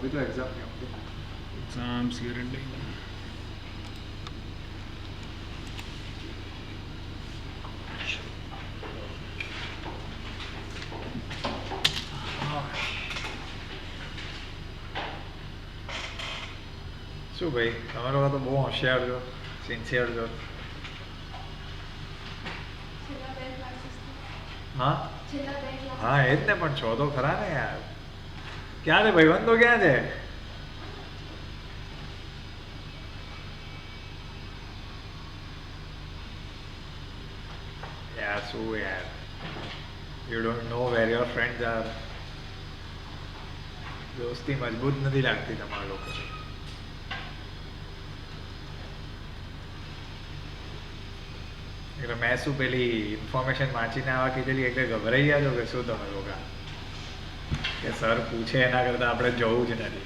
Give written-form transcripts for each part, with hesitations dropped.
अभी तो एग्जाम नहीं होंगे। Exams guarantee. શું ભાઈ તમે લોકો તો બહુ હોશિયાર છો, સિન્સિયર છો. હા હા એ જ ને, પણ છો તો ખરા ને યાર. ક્યાં છે ભાઈબંધો, ક્યાં છે? યાર શું યાર, you don't know where your friends are. દોસ્તી મજબૂત નથી લાગતી તમારા લોકોની. એટલે મેં શું પેલી ઇન્ફોર્મેશન વાંચીને આવા કીધેલી એટલે ગભરાઈ ગયા છો કે શું તમે લોકો? કે સર પૂછે એના કરતાં આપણે જવું જ નથી.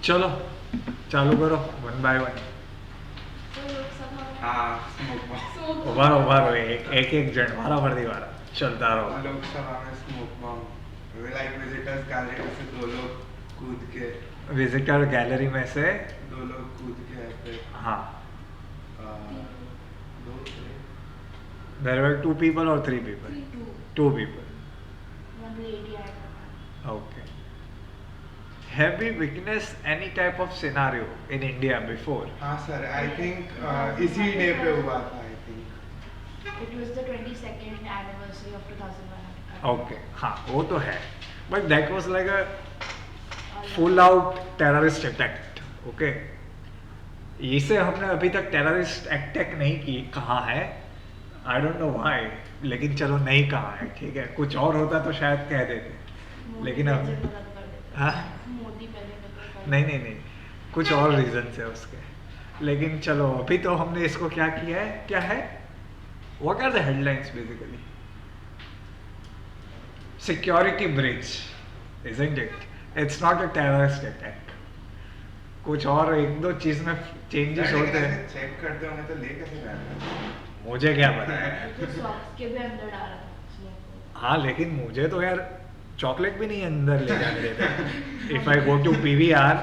चलो चालू करो वन बाय वन. हाँ स्मोक बम। उभारो उभारो, एक एक जन वारा फरती वारा चलता रहो. लोकसभा में स्मोक बम, लाइक विजिटर्स गैलरी से 2 लोग कूद के, विजिटर गैलरी में से 2 लोग कूद के फिर हाँ, 2 there were 2 people or 3 people? 2 people. Okay. Have you witnessed any type of scenario in India before? हाँ सर, आई थिंक इसी डे पे हुआ था I think. It was the 22nd anniversary of 2001. Okay, हाँ वो तो है, but that was like a full out terrorist attack. Okay. इसे हमने अभी तक टेररिस्ट अटैक नहीं की कहा है, आई डोंट नो व्हाई, लेकिन चलो नहीं कहा है, ठीक है. कुछ और होता तो शायद कह देते, लेकिन अब हाँ मोदी पहले नहीं नहीं नहीं, कुछ और रीजन है उसके. लेकिन चलो अभी तो हमने इसको क्या किया है, क्या है, what are the headlines basically? Security breach, isn't it? It's not a terrorist attack. कुछ और एक दो चीज में चेंजेस होते हैं. चेक करते होंगे तो ले कैसे जाते? मुझे क्या पता है. तो सॉक्स के भी अंदर डाला था smoke को। हाँ लेकिन मुझे तो यार चॉकलेट भी नहीं अंदर ले जाने देते. If I go to PVR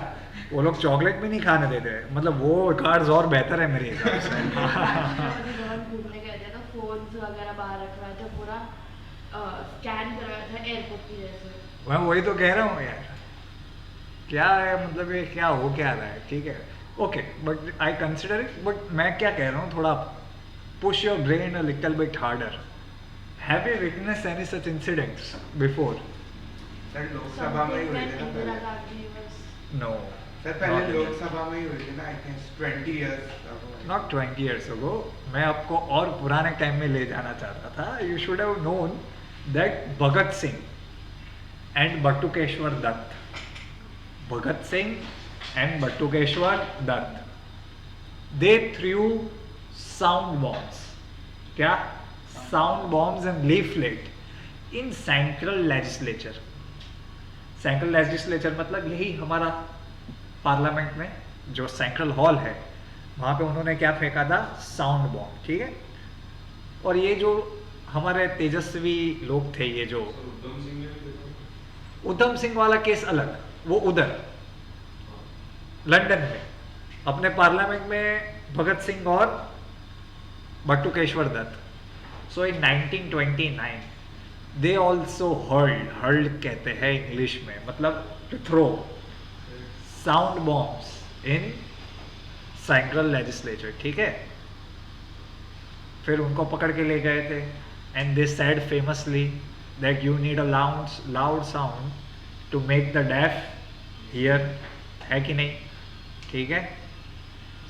वो लोग चॉकलेट भी नहीं खाने देते. मतलब वो कार्ड्स और बेहतर है मेरे हिसाब से. अभी बहुत घूमने गए थे तो फोन्स वगैरह बाहर रखवाए थे, पूरा स्कैन करवाया था एयरपोर्ट की जैसे। मैं वही तो कह रहा हूँ यार, क्या है मतलब ये क्या हो क्या रहा है, ठीक है. Okay but I consider it, but मैं क्या कह रहा हूँ, थोड़ा push your brain a little bit harder. Have you witness any such incidents before? Sir Lok Sabha में ही हुई थी ना इंदिरा पहले. गांधी was नो, सर पहले लोकसभा में ही हुई थी ना I think 20 years ago. Not 20 years ago. मैं आपको और पुराने टाइम में ले जाना चाहता था. You should have known that Bhagat Singh and Batukeshwar Dutt, Bhagat Singh and Batukeshwar Dutt, they threw sound bombs. क्या? Sound bombs and leaflet in central legislature. Central legislature मतलब यही हमारा पार्लियामेंट में जो सेंट्रल हॉल है, वहाँ पे उन्होंने क्या फेंका था? साउंड बॉम्ब, ठीक है. और ये जो हमारे तेजस्वी लोग थे, ये जो उधम सिंह वाला केस अलग, वो उधर लंदन में, अपने पार्लियामेंट में भगत सिंह और Batukeshwar Dutt. So in 1929 they also hurled कहते हैं इंग्लिश में, मतलब to throw sound bombs in central Legislature. ठीक है, फिर उनको पकड़ के ले गए थे and they said famously that you need a loud sound to make the deaf hear. है कि नहीं? ठीक है.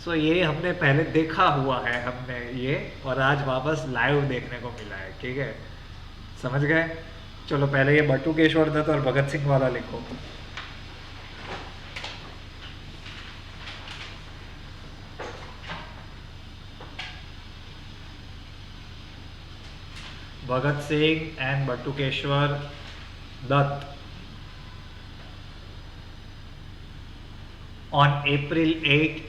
सो ये हमने पहले देखा हुआ है हमने ये, और आज वापस लाइव देखने को मिला है. ठीक है, समझ गए? चलो पहले ये बटुकेश्वर दत्त और भगत सिंह वाला लिखो. Bhagat Singh and Batukeshwar Dutt on April 8,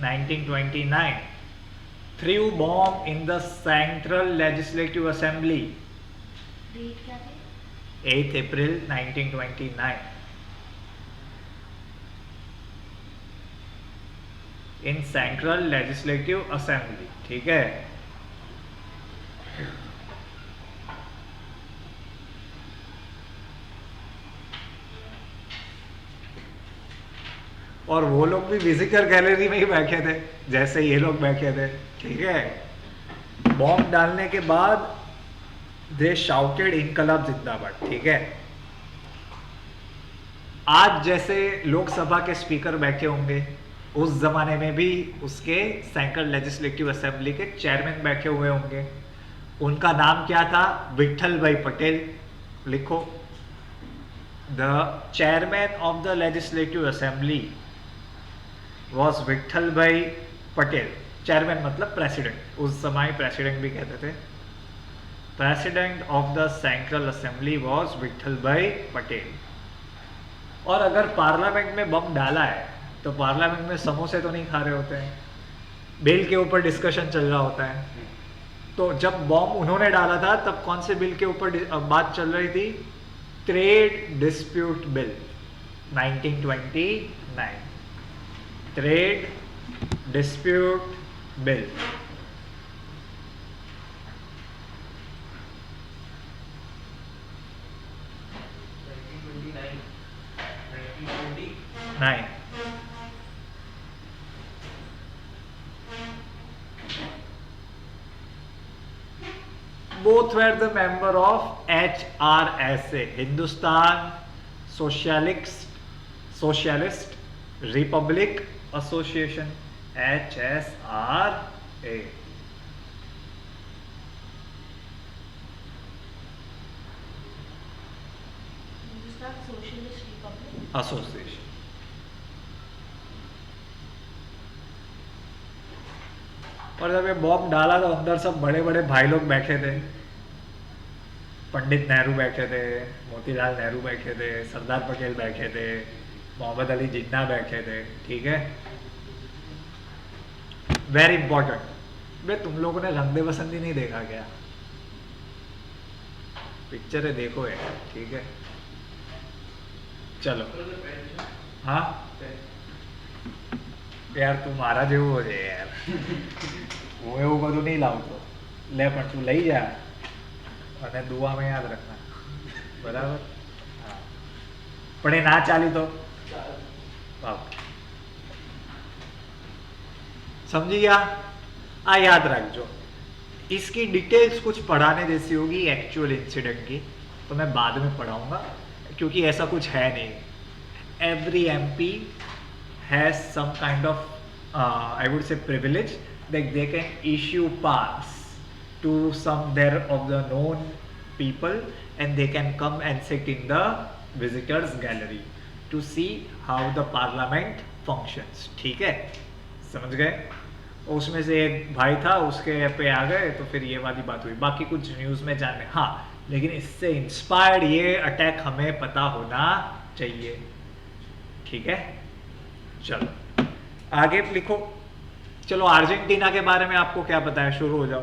1929 threw bomb in the Central Legislative Assembly. Date क्या थी? 8 April 1929 in Central Legislative Assembly. ठीक है. और वो लोग भी विजिटर गैलरी में ही बैठे थे जैसे ये लोग बैठे थे. ठीक है. बॉम्ब डालने के बाद दे शाउटेड इनकलाब जिंदाबाद. ठीक है. आज जैसे लोकसभा के स्पीकर बैठे होंगे, उस जमाने में भी उसके सेंट्रल लेजिस्लेटिव असेंबली के चेयरमैन बैठे हुए होंगे. उनका नाम क्या था? विठल भाई पटेल. लिखो, the chairman of the Legislative Assembly was Vithal Bhai Patel. Chairman मतलब प्रेसिडेंट, उस समय प्रेसिडेंट भी कहते थे. President of the Central Assembly was Vithal Bhai Patel. और अगर पार्लियामेंट में बम डाला है तो पार्लियामेंट में समोसे तो नहीं खा रहे होते हैं, बिल के ऊपर डिस्कशन चल रहा होता है. तो जब बॉम्ब उन्होंने डाला था तब कौन से बिल के ऊपर बात चल रही थी? Trade dispute bill 1929. Trade dispute bill. Nine. Both were the member of HRSA, Hindustan Socialist Republic Association, HSRA. Hindustan socialist Republic association. और जब ये बॉम्ब डाला तो अंदर सब बड़े बड़े भाई लोग बैठे थे. पंडित नेहरू बैठे थे, मोतीलाल नेहरू बैठे थे, सरदार पटेल बैठे थे, मोहम्मद अली जिन्ना बैठे थे. ठीक है. Very important. बे तुम लोगों ने रंग दे बसंती नहीं देखा क्या? पिक्चर है, देखो यार. ठीक है, चलो. हाँ यार તું મારા જેવો છે યાર. હું એવું બધું નહીં લાવતો. લે પણ તું લઈ જા અને દુઆમાં યાદ રાખના. બરાબર? હા. પણ એ ના ચાલી તો समझी गया? याद रखो. इसकी डिटेल्स कुछ पढ़ाने जैसी होगी एक्चुअल इंसिडेंट की, तो मैं बाद में पढ़ाऊंगा क्योंकि ऐसा कुछ है नहीं. Every MP has some kind of I would say privilege that they can issue pass to some there of the known people and they can come and sit in the visitors gallery to see how the parliament functions. ठीक है, समझ गए? उसमें से एक भाई था, उसके पे आ गए तो फिर ये वाली बात हुई. बाकी कुछ न्यूज़ में जानने, हाँ लेकिन इससे इंस्पायर्ड ये अटैक हमें पता होना चाहिए. ठीक है, चलो आगे लिखो. चलो अर्जेंटीना के बारे में आपको क्या पता है? शुरू हो जाओ.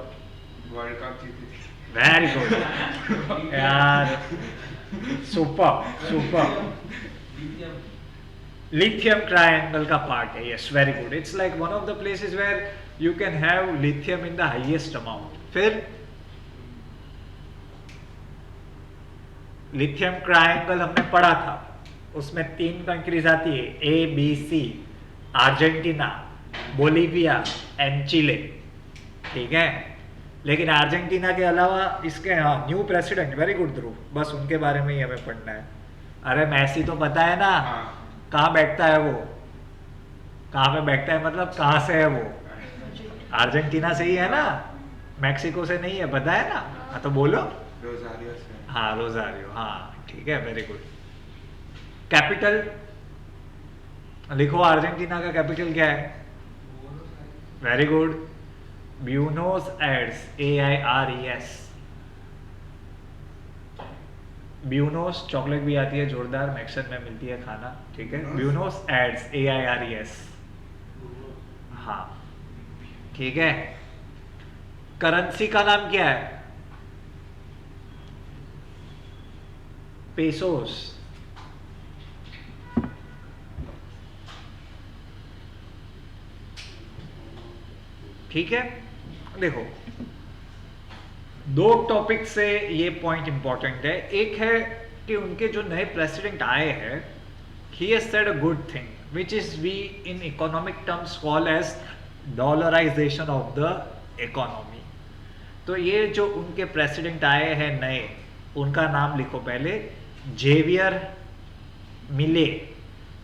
वर्ल्ड कप जीती थी. वेरी गुड यार, सुपर सुपर। लिथियम ट्रायंगल का पार्ट है, yes very good. It's like one of the places where you can have lithium in the highest amount. फिर लिथियम ट्रायंगल हमने पढ़ा था, उसमें 3 कंट्रीज आती है, A B C, Argentina, Bolivia and Chile, ठीक है। लेकिन अर्जेंटीना के अलावा इसके, हाँ, new president, very good Dhruv, बस उनके बारे में ही हमें पढ़ना है। अरे मैसी तो पता है ना, कहाँ बैठता है वो, कहाँ पे बैठता है, मतलब कहाँ से है वो, अर्जेंटीना से ही है ना, मैक्सिको से नहीं है, पता है ना। हाँ तो बोलो। रोजारियो से। हाँ रोजारियो, हाँ ठीक है, वेरी गुड। कैपिटल लिखो, अर्जेंटीना का कैपिटल क्या है? Very good, Buenos Aires, AIRES। Buenos chocolate भी आती है जोरदार, मैक्सन में मिलती है खाना, ठीक है। ब्यूनोस एयर्स, AIRES, हाँ ठीक है। करेंसी का नाम क्या है? पेसोस, ठीक है। देखो, 2 टॉपिक से ये पॉइंट इंपॉर्टेंट है। एक है कि उनके जो नए प्रेसिडेंट आए हैं, he has said a good thing which is we in economic terms call as dollarization of the economy। तो ये जो उनके प्रेसिडेंट आए हैं नए, उनका नाम लिखो पहले, जेवियर मिले।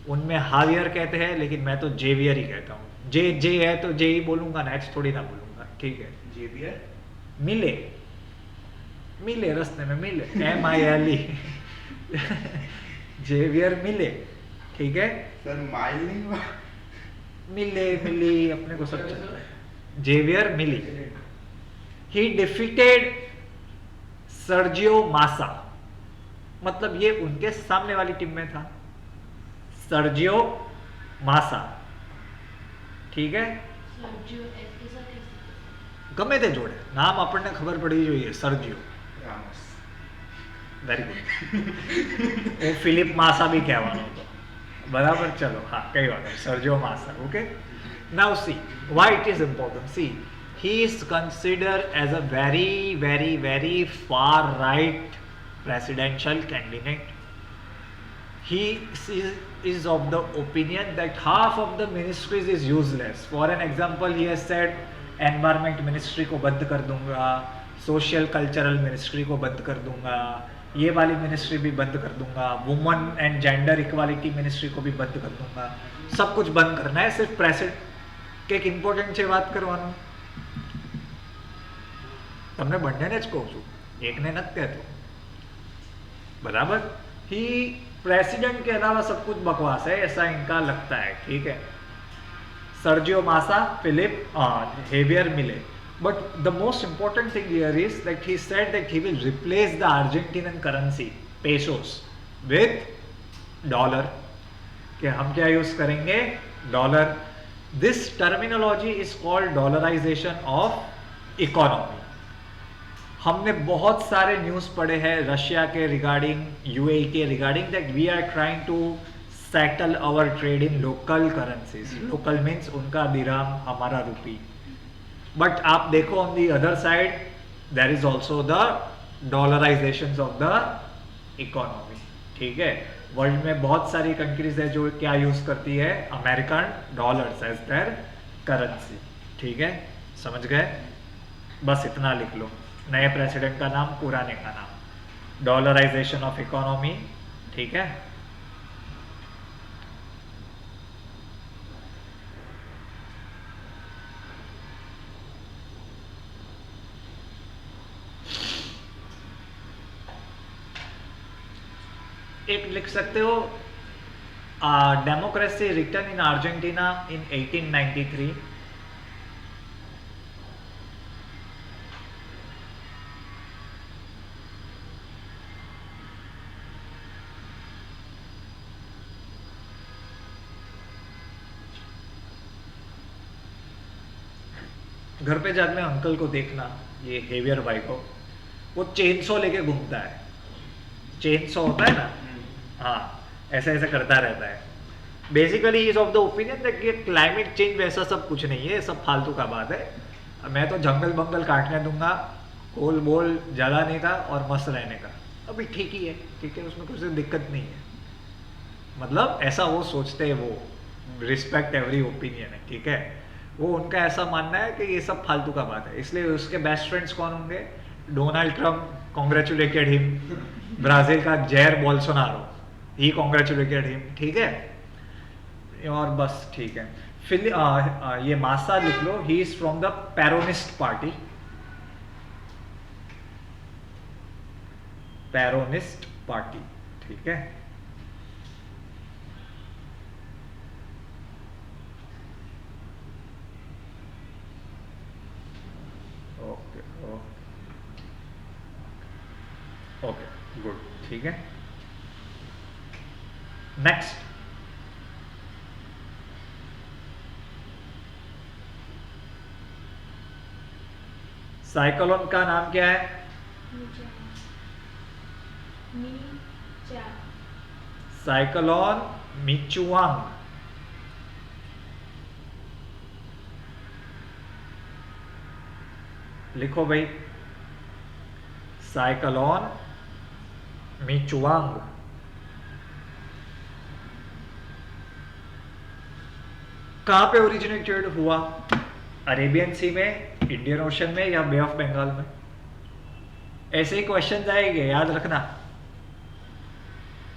उनमें हावियर कहते हैं, लेकिन मैं तो जेवियर ही कहता हूँ। जे है तो जे ही बोलूंगा ना, एच थोड़ी ना बोलूंगा, ठीक है। जेवियर मिले, मिले रास्ते में मिले, MILE जेवियर मिले, ठीक है। सर माइल नहीं हुआ। मिले मिली अपने को सब चलता है। Javier Milei, he defeated Sergio Massa, मतलब ये उनके सामने वाली टीम में था, सर्जियो मासा, ठीक है। सर्जियो ऐसा कैसे? गमे ते जोड़े नाम આપણને ખબર પડી જોઈએ, सर्जियो, रामोस। Very good. वो फिलिप मासा भी કહેવાનો હતો, બરાબર। ચલો હા, કઈ વાત નહીં, Sergio Massa, okay. Now see why it is important. See, he is considered as a very very very far right presidential candidate। He is of the opinion that half of the ministries is useless। For an example, he has said environment ministry को बंद कर दूंगा, social cultural ministry को बंद कर दूंगा, ये वाली मिनिस्ट्री भी बंद कर दूंगा, woman and gender equality ministry को भी बंद कर दूंगा, सब कुछ बंद करना है। सिर्फ प्रेसिडेंट के एक इम्पोर्टेंट से बात करवानो, તમને બંનેને જ કહું છું, એકને નથી કહેતો, बराबर। ही प्रेसिडेंट के अलावा सब कुछ बकवास है, ऐसा इनका लगता है, ठीक है। सर्जियो मासा, फिलिप हेवियर मिले। But the most important thing here is that he said that he will replace the Argentinian currency, pesos, with dollar। कि हम क्या यूज करेंगे? Dollar. This terminology is called dollarization of economy. हमने बहुत सारे news पढ़े हैं रशिया के रिगार्डिंग, UAE के regarding, that we are trying to settle our trade in local currencies. Local means उनका दिराम, हमारा रुपी। बट आप देखो on the other side there is also the dollarization of the economy, ठीक है। World में बहुत सारी कंट्रीज है जो क्या यूज करती है? American dollars as their currency, ठीक है। समझ गए? बस इतना लिख लो, नए प्रेसिडेंट का नाम, पुराने का नाम, डॉलराइजेशन ऑफ इकोनॉमी, ठीक है। एक लिख सकते हो, डेमोक्रेसी रिटर्न इन अर्जेंटीना इन 1893। घर पे जाकर अंकल को देखना, ये हेवियर भाई को, वो चेन लेके घूमता है, चेन होता है ना, हाँ ऐसे ऐसे करता रहता है। Basically is of the opinion that ये क्लाइमेट चेंज वैसा सब कुछ नहीं है, सब फालतू का बात है। मैं तो जंगल बंगल काटने दूंगा, कोल बोल जलाने का और मस्त रहने का, अभी ठीक ही है, ठीक है, उसमें कुछ दिक्कत नहीं है। मतलब ऐसा वो सोचते हैं, वो रिस्पेक्ट एवरी ओपिनियन है, ठीक है। वो उनका ऐसा मानना है कि ये सब फालतू का बात है, इसलिए उसके बेस्ट फ्रेंड्स कौन होंगे? Donald Trump congratulated him, Brazil का जैर बोल्सोनारो ही कॉन्ग्रेचुलेटेड हिम, ठीक है। और बस ठीक है। फिर ये मासा लिख लो, he is from the Peronist party, Peronist party, ठीक है। ओके ओके गुड, ठीक है। नेक्स्ट, साइक्लोन का नाम क्या है? साइक्लोन मिचुआंग। लिखो भाई, साइक्लोन मिचुआंग। कहां पे ओरिजिनेटेड हुआ? अरेबियन सी में, इंडियन ओशन में, या बे ऑफ बंगाल में? ऐसे ही क्वेश्चन आएंगे, याद रखना।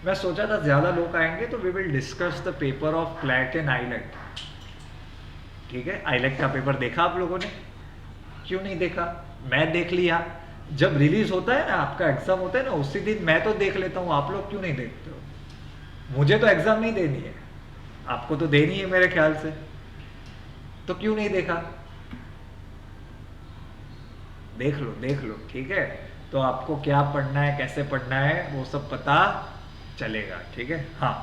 मैं सोचा था ज्यादा लोग आएंगे तो we will discuss the paper of CLAT and island, ठीक है। आइलैंड का पेपर देखा आप लोगों ने? क्यों नहीं देखा? मैं देख लिया। जब रिलीज होता है ना, आपका एग्जाम होता है ना, उसी दिन मैं तो देख लेता हूँ, आप लोग क्यों नहीं देखते हो? मुझे तो एग्जाम नहीं देनी है, आपको तो देनी है मेरे ख्याल से, तो क्यों नहीं देखा? देख लो, ठीक है। तो आपको क्या पढ़ना है, कैसे पढ़ना है, वो सब पता चलेगा, ठीक है। हाँ,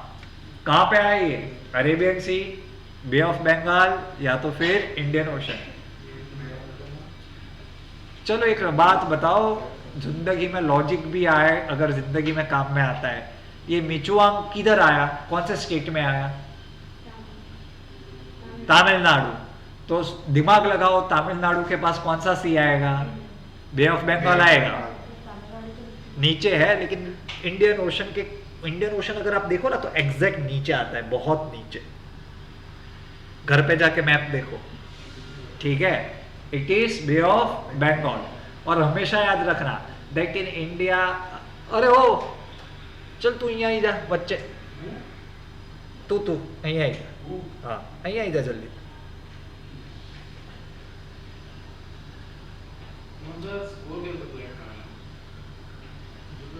कहां पे आए ये? Arabian Sea, Bay of Bengal, या तो फिर इंडियन ओशन? चलो एक बात बताओ, जिंदगी में लॉजिक भी आए, अगर जिंदगी में काम में आता है, ये मिचुआंग किधर आया, कौन से स्टेट में आया? तमिलनाडु। तो दिमाग लगाओ, तमिलनाडु के पास कौन सा सी आएगा? बे ऑफ बंगाल आएगा, नीचे है। लेकिन इंडियन ओशन अगर आप देखो ना तो एग्जैक्ट नीचे आता है, बहुत नीचे। घर पे जाके मैप देखो, ठीक है। It is Bay of Bengal. और हमेशा याद रखना दैट इन इंडिया, अरे ओ चल तू यहाँ ही जा बच्चे, तू यहाँ ही जा, हाँ यहाँ ही जा जल्दी।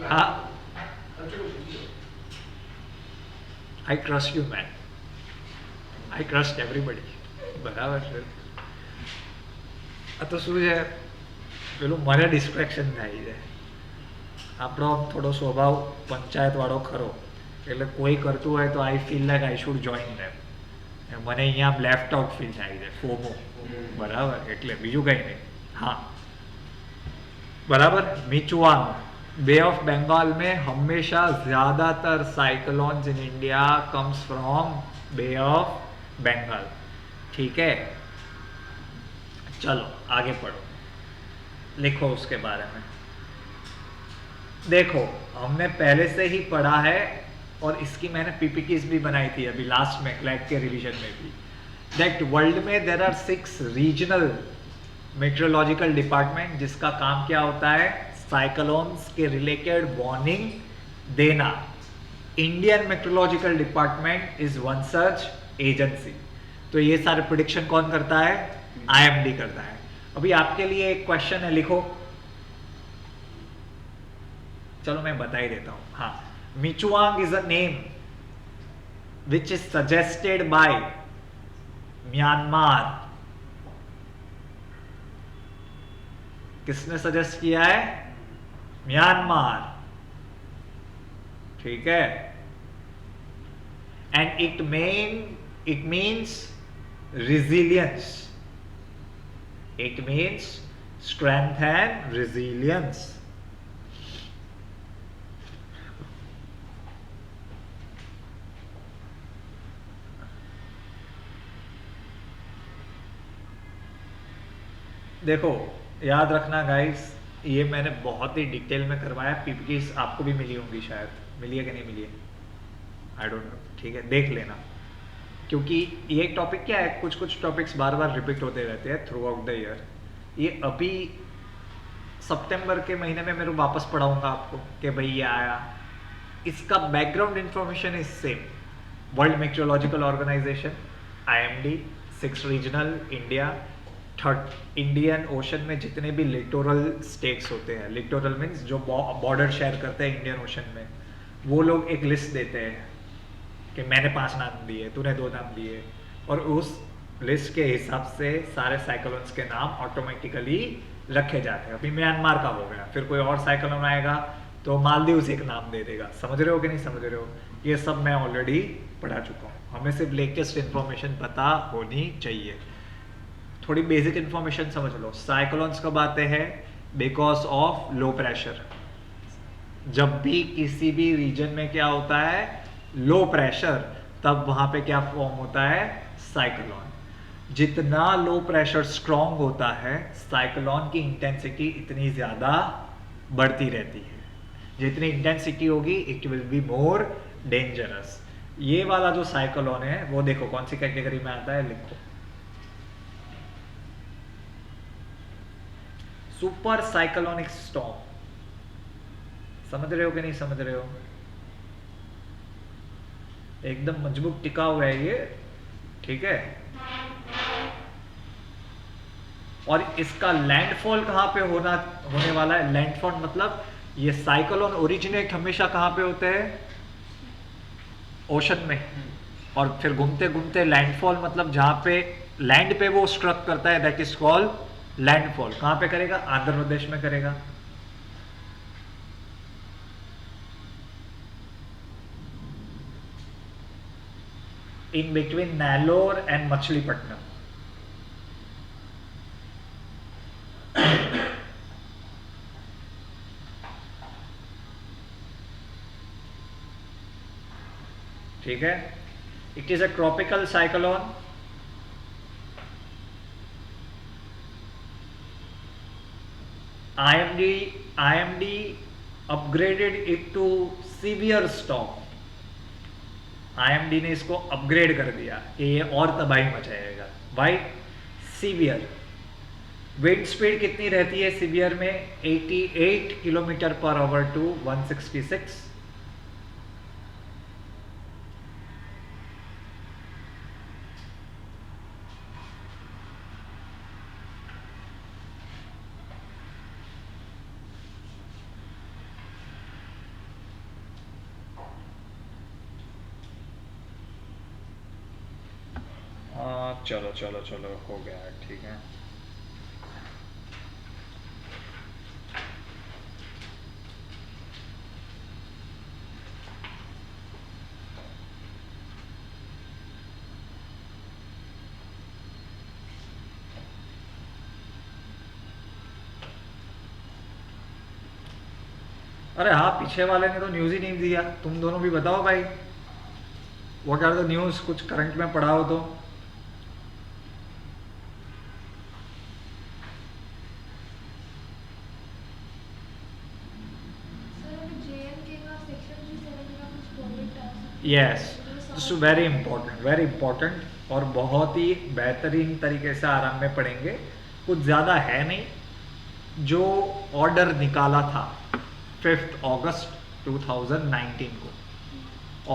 हाँ, I trust you man, I trust everybody, બરાબર છે। આ તો શું છે, પેલું મને ડિસ્ટ્રેક્શન થાય છે। આપણો થોડો સ્વભાવ પંચાયતવાળો ખરો, એટલે કોઈ કરતું હોય તો I feel like I should join them, મને અહીંયા લેફ્ટ આઉટ ફીલ થાય છે, ફોમો, બરાબર। એટલે બીજું કંઈ નહીં। हाँ बराबर। मिचुआंग, बे ऑफ बंगाल में हमेशा ज्यादातर cyclones in India comes from Bay of Bengal, ठीक है। चलो आगे पढ़ो, लिखो उसके बारे में। देखो हमने पहले से ही पढ़ा है, और इसकी मैंने पीपीटीज भी बनाई थी अभी लास्ट में क्लैट के रिवीजन में भी, दैट वर्ल्ड में there are 6 regional meteorological department, जिसका काम क्या होता है? साइक्लोन्स के रिलेटेड वार्निंग देना। Indian Meteorological Department is one such agency. तो ये सारे प्रिडिक्शन कौन करता है? आईएमडी करता है। अभी आपके लिए एक क्वेश्चन है, लिखो। चलो मैं बता ही देता हूं। हाँ, Michaung is a name which is suggested by Myanmar. किसने सजेस्ट किया है? म्यांमार, ठीक है। And it means resilience, it means strength and resilience, देखो, याद रखना गाइस, ये मैंने बहुत ही डिटेल में करवाया, पीपीटीज आपको भी मिली होंगी शायद, मिली है कि नहीं मिली है, आई डोंट नो, ठीक है, देख लेना। क्योंकि ये टॉपिक क्या है, कुछ कुछ टॉपिक्स बार बार रिपीट होते रहते हैं थ्रू आउट द ईयर। ये अभी सितंबर के महीने में मैं वापस पढ़ाऊंगा आपको कि भाई ये आया, इसका background information is same. World meteorological organization, IMD, 6 regional India, third Indian ocean में जितने भी लिटोरल स्टेट्स होते हैं, लिटोरल मीन्स जो बॉर्डर शेयर करते हैं इंडियन ओशन में, वो लोग एक लिस्ट देते हैं कि मैंने 5 नाम दिए, तूने 2 नाम दिए, और उस लिस्ट के हिसाब से सारे साइक्लोन्स के नाम ऑटोमेटिकली रखे जाते हैं। अभी म्यांमार का हो गया, फिर कोई और साइक्लोन आएगा तो मालदीव से एक नाम दे देगा। समझ रहे हो कि नहीं समझ रहे हो? ये सब मैं ऑलरेडी पढ़ा चुका हूँ। हमें सिर्फ लेटेस्ट इन्फॉर्मेशन पता होनी चाहिए। थोड़ी बेसिक इन्फॉर्मेशन समझ लो। साइक्लोन्स कब आते हैं? Because of low pressure. जब भी किसी भी रीजन में क्या होता है, लो प्रेशर, तब वहां पे क्या फॉर्म होता है? साइक्लोन। जितना लो प्रेशर स्ट्रॉन्ग होता है, साइक्लोन की इंटेंसिटी इतनी ज्यादा बढ़ती रहती है। जितनी इंटेंसिटी होगी, it will be more dangerous. ये वाला जो साइक्लोन है वो देखो कौन सी कैटेगरी में आता है, लिखो सुपर साइक्लोनिक स्टॉर्म। समझ रहे हो कि नहीं समझ रहे हो? एकदम मजबूत टिका हुआ है ये, ठीक है। और इसका लैंडफॉल कहां पे होने वाला है? लैंडफॉल मतलब ये साइक्लोन ओरिजिनेट हमेशा कहां पे होते हैं? ओशन में। और फिर घूमते घूमते लैंडफॉल मतलब जहां पे लैंड पे वो स्ट्रक करता है, दैट इज कॉल्ड लैंडफॉल। कहां पे करेगा? आंध्र प्रदेश में करेगा। In between Nellore and Machilipatnam. ठीक है। It is a tropical cyclone. IMD upgraded it to severe storm। IMD ने इसको अपग्रेड कर दिया कि ये और तबाही मचाएगा। वाई? सीवियर। विंड स्पीड कितनी रहती है सीवियर में? 88 किलोमीटर पर आवर टू 166। चलो चलो चलो, हो गया, ठीक है। अरे हाँ, पीछे वाले ने तो न्यूज़ ही नहीं दिया। तुम दोनों भी बताओ भाई, व्हाट आर द न्यूज़? कुछ करंट में पढ़ा हो तो। यस, दिस वेरी इंपॉर्टेंट और बहुत ही बेहतरीन तरीके से आराम में पढ़ेंगे। कुछ ज़्यादा है नहीं। जो ऑर्डर निकाला था 5 अगस्त 2019 को,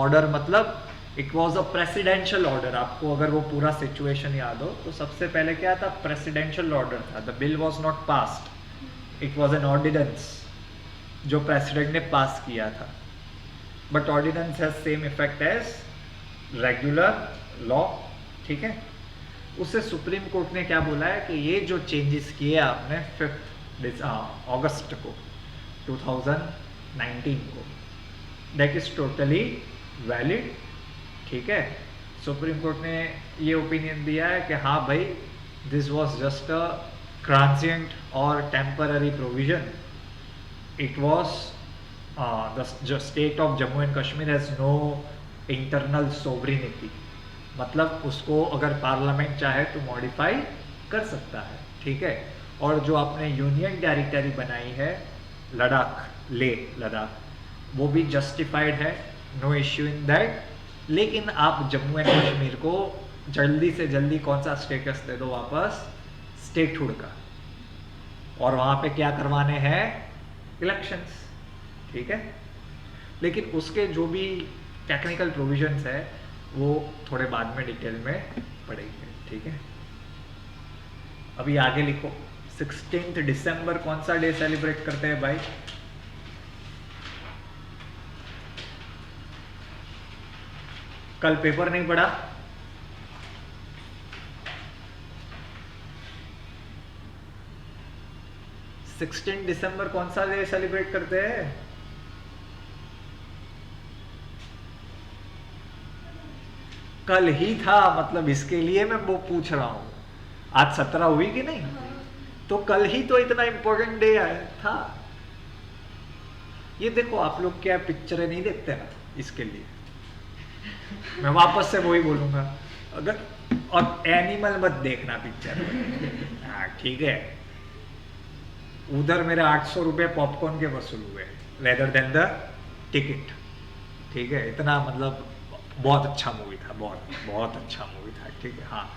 ऑर्डर मतलब it was a presidential order. आपको अगर वो पूरा सिचुएशन याद हो तो सबसे पहले क्या था? प्रेसिडेंशियल ऑर्डर था। The bill was not passed, it was an ordinance जो प्रेसिडेंट ने पास किया था। But ordinance has same effect as regular law, ठीक है। उससे सुप्रीम कोर्ट ने क्या बोला है कि ये जो चेंजेस किए आपने 5 अगस्त को 2019 को, दैट इज टोटली वैलिड, ठीक है। सुप्रीम कोर्ट ने ये ओपिनियन दिया है कि हाँ भाई, this was just a transient और temporary provision. It was the state of Jammu and Kashmir has no internal sovereignty, मतलब उसको अगर पार्लियामेंट चाहे तो मॉडिफाई कर सकता है, ठीक है। और जो आपने यूनियन टेरिटरी बनाई है लद्दाख, ले लद्दाख, वो भी जस्टिफाइड है, नो इश्यू इन दैट। लेकिन आप जम्मू एंड कश्मीर को जल्दी से जल्दी कौन सा स्टेटस दे दो वापस, स्टेटहुड का, और वहाँ पे क्या करवाने हैं, इलेक्शंस, ठीक है। लेकिन उसके जो भी टेक्निकल प्रोविजंस है वो थोड़े बाद में डिटेल में पढ़ेंगे, ठीक है। अभी आगे लिखो, 16 दिसंबर कौन सा डे सेलिब्रेट करते हैं भाई? कल पेपर नहीं पढ़ा? सिक्सटीन दिसंबर कौन सा डे सेलिब्रेट करते हैं? कल ही था, मतलब इसके लिए मैं वो पूछ रहा हूं। आज 17 हुई कि नहीं? तो कल ही तो इतना इंपॉर्टेंट डे था। ये देखो, आप लोग क्या पिक्चरें नहीं देखते ना, इसके लिए मैं वापस से वही बोलूंगा, अगर, और एनिमल मत देखना पिक्चर, हाँ ठीक है। उधर मेरे 800 रुपये पॉपकॉर्न के वसूल हुए रेदर देन द टिकट, ठीक है। इतना मतलब बहुत अच्छा मूवी था, बहुत अच्छा मूवी था, ठीक है। हाँ,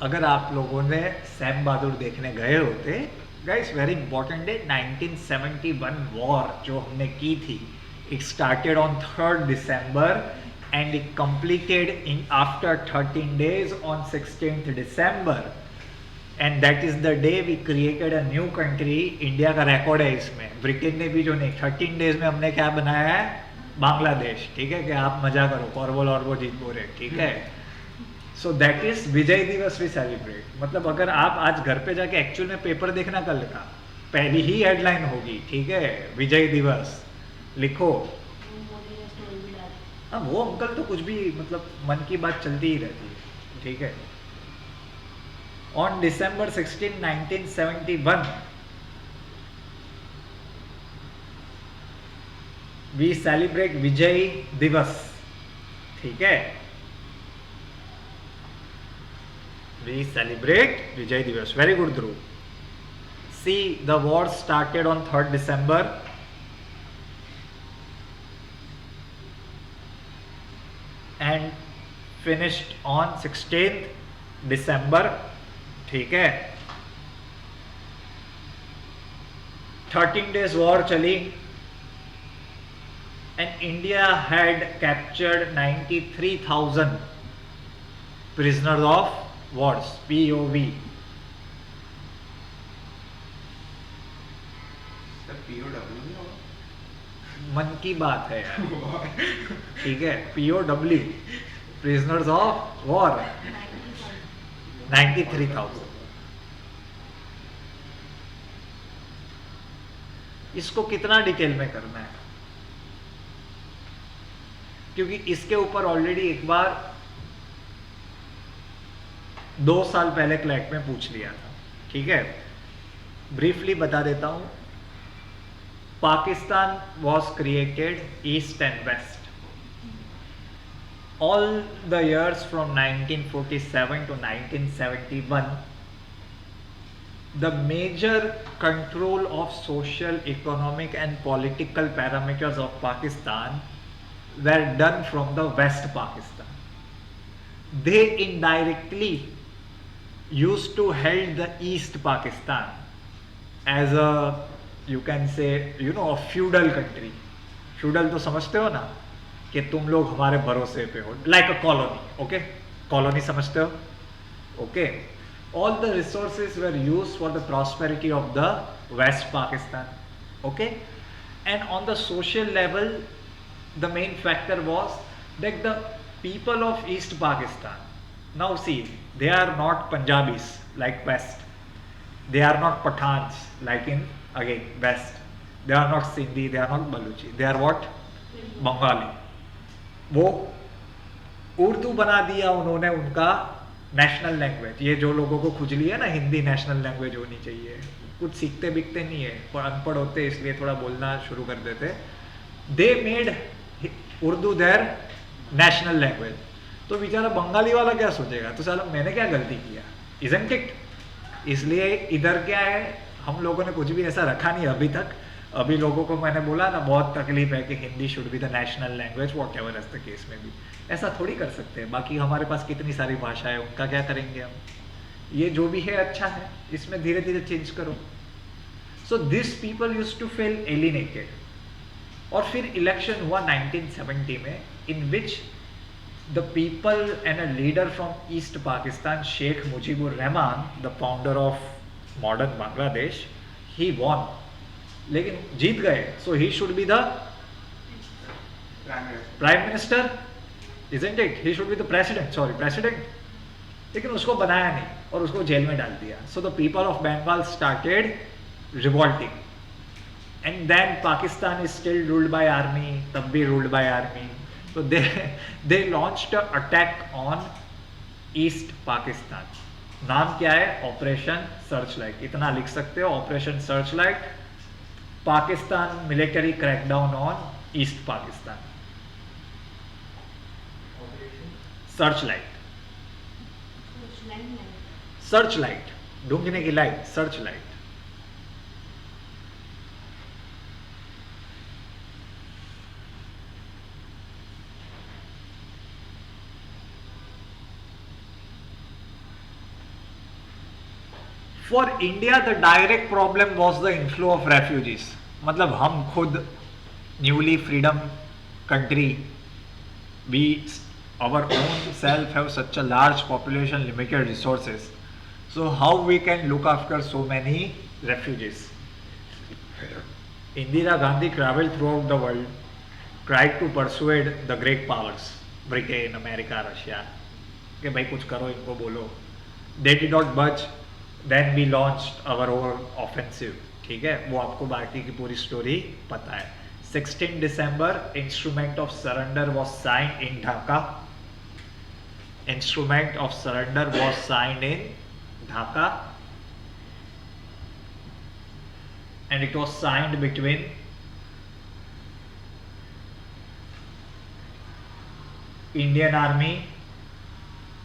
अगर आप लोगों ने सैम बहादुर देखने गए होते, guys very important day, 1971 war जो हमने की थी, it started on 3rd December and it completed in after 13 days on 16th December, and that is the day we created a new country। India का record है इसमें, Britain ने भी जो नहीं, 13 डेज में हमने क्या बनाया है, बांग्लादेश, ठीक है। कि आप मजा करो, कौरवल और वो जीत बोरे, ठीक है। सो दैट इज विजय दिवस वी सेलिब्रेट। मतलब अगर आप आज घर पे जाके एक्चुअल में पेपर देखना कल का, पहली ही हेडलाइन होगी, ठीक है, विजय दिवस लिखो। मोदी ने स्टोरी भी डाली। हाँ, वो अंकल तो कुछ भी, मतलब मन की बात चलती ही रहती है, ठीक है। On December 16, 1971 we celebrate Vijay Diwas, ठीक है। We celebrate Vijay Diwas, very good Dhruv. See, the war started on 3rd December and finished on 16th December, ठीक है। 13 days वॉर चली and India had captured 93,000 prisoners of wars, POV। POW नहीं होगा? मन की बात है यार, ठीक है। POW, prisoners of war, 93,000। इसको कितना डिटेल में करना है, क्योंकि इसके ऊपर ऑलरेडी एक बार 2 साल पहले क्लैट में पूछ लिया था, ठीक है। ब्रीफली बता देता हूं। Pakistan was created east and west। All the years from 1947 to 1971, the major control of social, economic and political parameters of Pakistan were done from the West Pakistan। They indirectly used to held the East Pakistan as a, you can say, you know, a feudal country। feudal तो समझते हो ना, कि तुम लोग हमारे भरोसे पे हो, like a colony, okay. Colony समझते हो, okay. All the resources were used for the prosperity of the west Pakistan, okay. And on the social level the main factor was that the people of east Pakistan, now see, they are not Punjabis like West, they are not Pathans like in again West, they are not Sindhi, they are not Baluchi, they are what, Bengali। वो उर्दू बना दिया उन्होंने उनका national language. ये जो लोगों को खुजली है ना, हिंदी नेशनल लैंग्वेज होनी चाहिए, कुछ सीखते बिकते नहीं है, पर अनपढ़ होते इसलिए थोड़ा बोलना शुरू कर देते। They made Urdu there national language. तो बेचारा बंगाली वाला क्या सोचेगा, तो साला मैंने क्या गलती किया, इजंट इट, इसलिए इधर क्या है, हम लोगों ने कुछ भी ऐसा रखा नहीं अभी तक। अभी लोगों को मैंने बोला ना बहुत तकलीफ है कि Hindi should be the national language, whatever as the case में भी ऐसा थोड़ी कर सकते हैं। बाकी हमारे पास कितनी सारी भाषा है, उनका क्या करेंगे हम। ये जो भी है अच्छा है, इसमें धीरे धीरे चेंज करो। So this people use to feel alienated. और फिर इलेक्शन हुआ 1970 में, in which the people and a leader from east Pakistan, Sheikh Mujibur Rahman, the founder of modern Bangladesh, he won, लेकिन जीत गए। So he should be the prime minister, isn't it? He should be the president, sorry president. लेकिन उसको बनाया नहीं और उसको jail में डाल दिया। So the people of Bengal started revolting, and then Pakistan is still ruled by army, तब भी रूल्ड बाय आर्मी। तो they launched attack on east Pakistan. नाम क्या है? Operation searchlight. इतना लिख सकते हो, operation searchlight, Pakistan military crackdown on east Pakistan. Searchlight, searchlight, ढूंढने की light, searchlight. For India the direct problem was the inflow of refugees. मतलब हम खुद newly freedom country, we our own self have such a large population, limited resources, so how we can look after so many refugees? Indira Gandhi traveled throughout the world, tried to persuade the great powers, Britain, America, Russia, कि भाई कुछ करो, इनको बोलो। They did not budge. Then we launched our own offensive। ठीक है, वो आपको बाकी की पूरी स्टोरी पता है। 16 December, instrument of surrender was signed in Dhaka। Instrument of surrender was signed in Dhaka, and it was signed between Indian Army,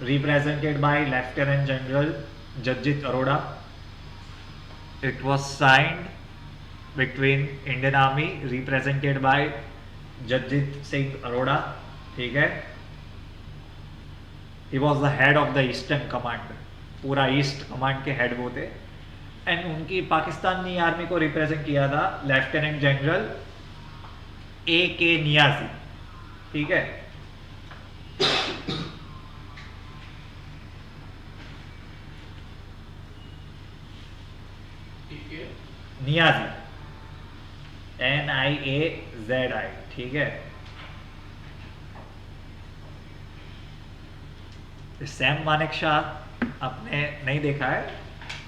represented by Lieutenant General Jagjit Arora. It was signed between Indian Army, represented by Jagjit Singh Arora। ठीक है, he was the head of the eastern command, पूरा east command के head वो थे। And उनकी Pakistani army को represent किया था लेफ्टिनेंट जनरल AK नियाजी। ठीक है, नियाजी, NIAZI। ठीक है, सैम मानेकशॉ आपने नहीं देखा है,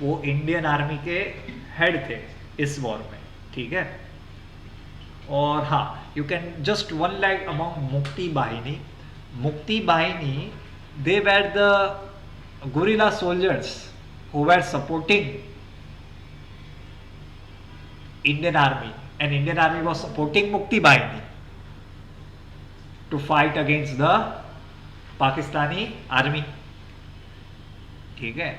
वो इंडियन आर्मी के हेड थे इस वॉर में। ठीक है, और हाँ, you can just one like among Mukti Bahini. Mukti Bahini, they were the guerrilla soldiers who were supporting Indian army, and Indian army was supporting Mukti Bahini to fight against the Pakistani army। ठीक है,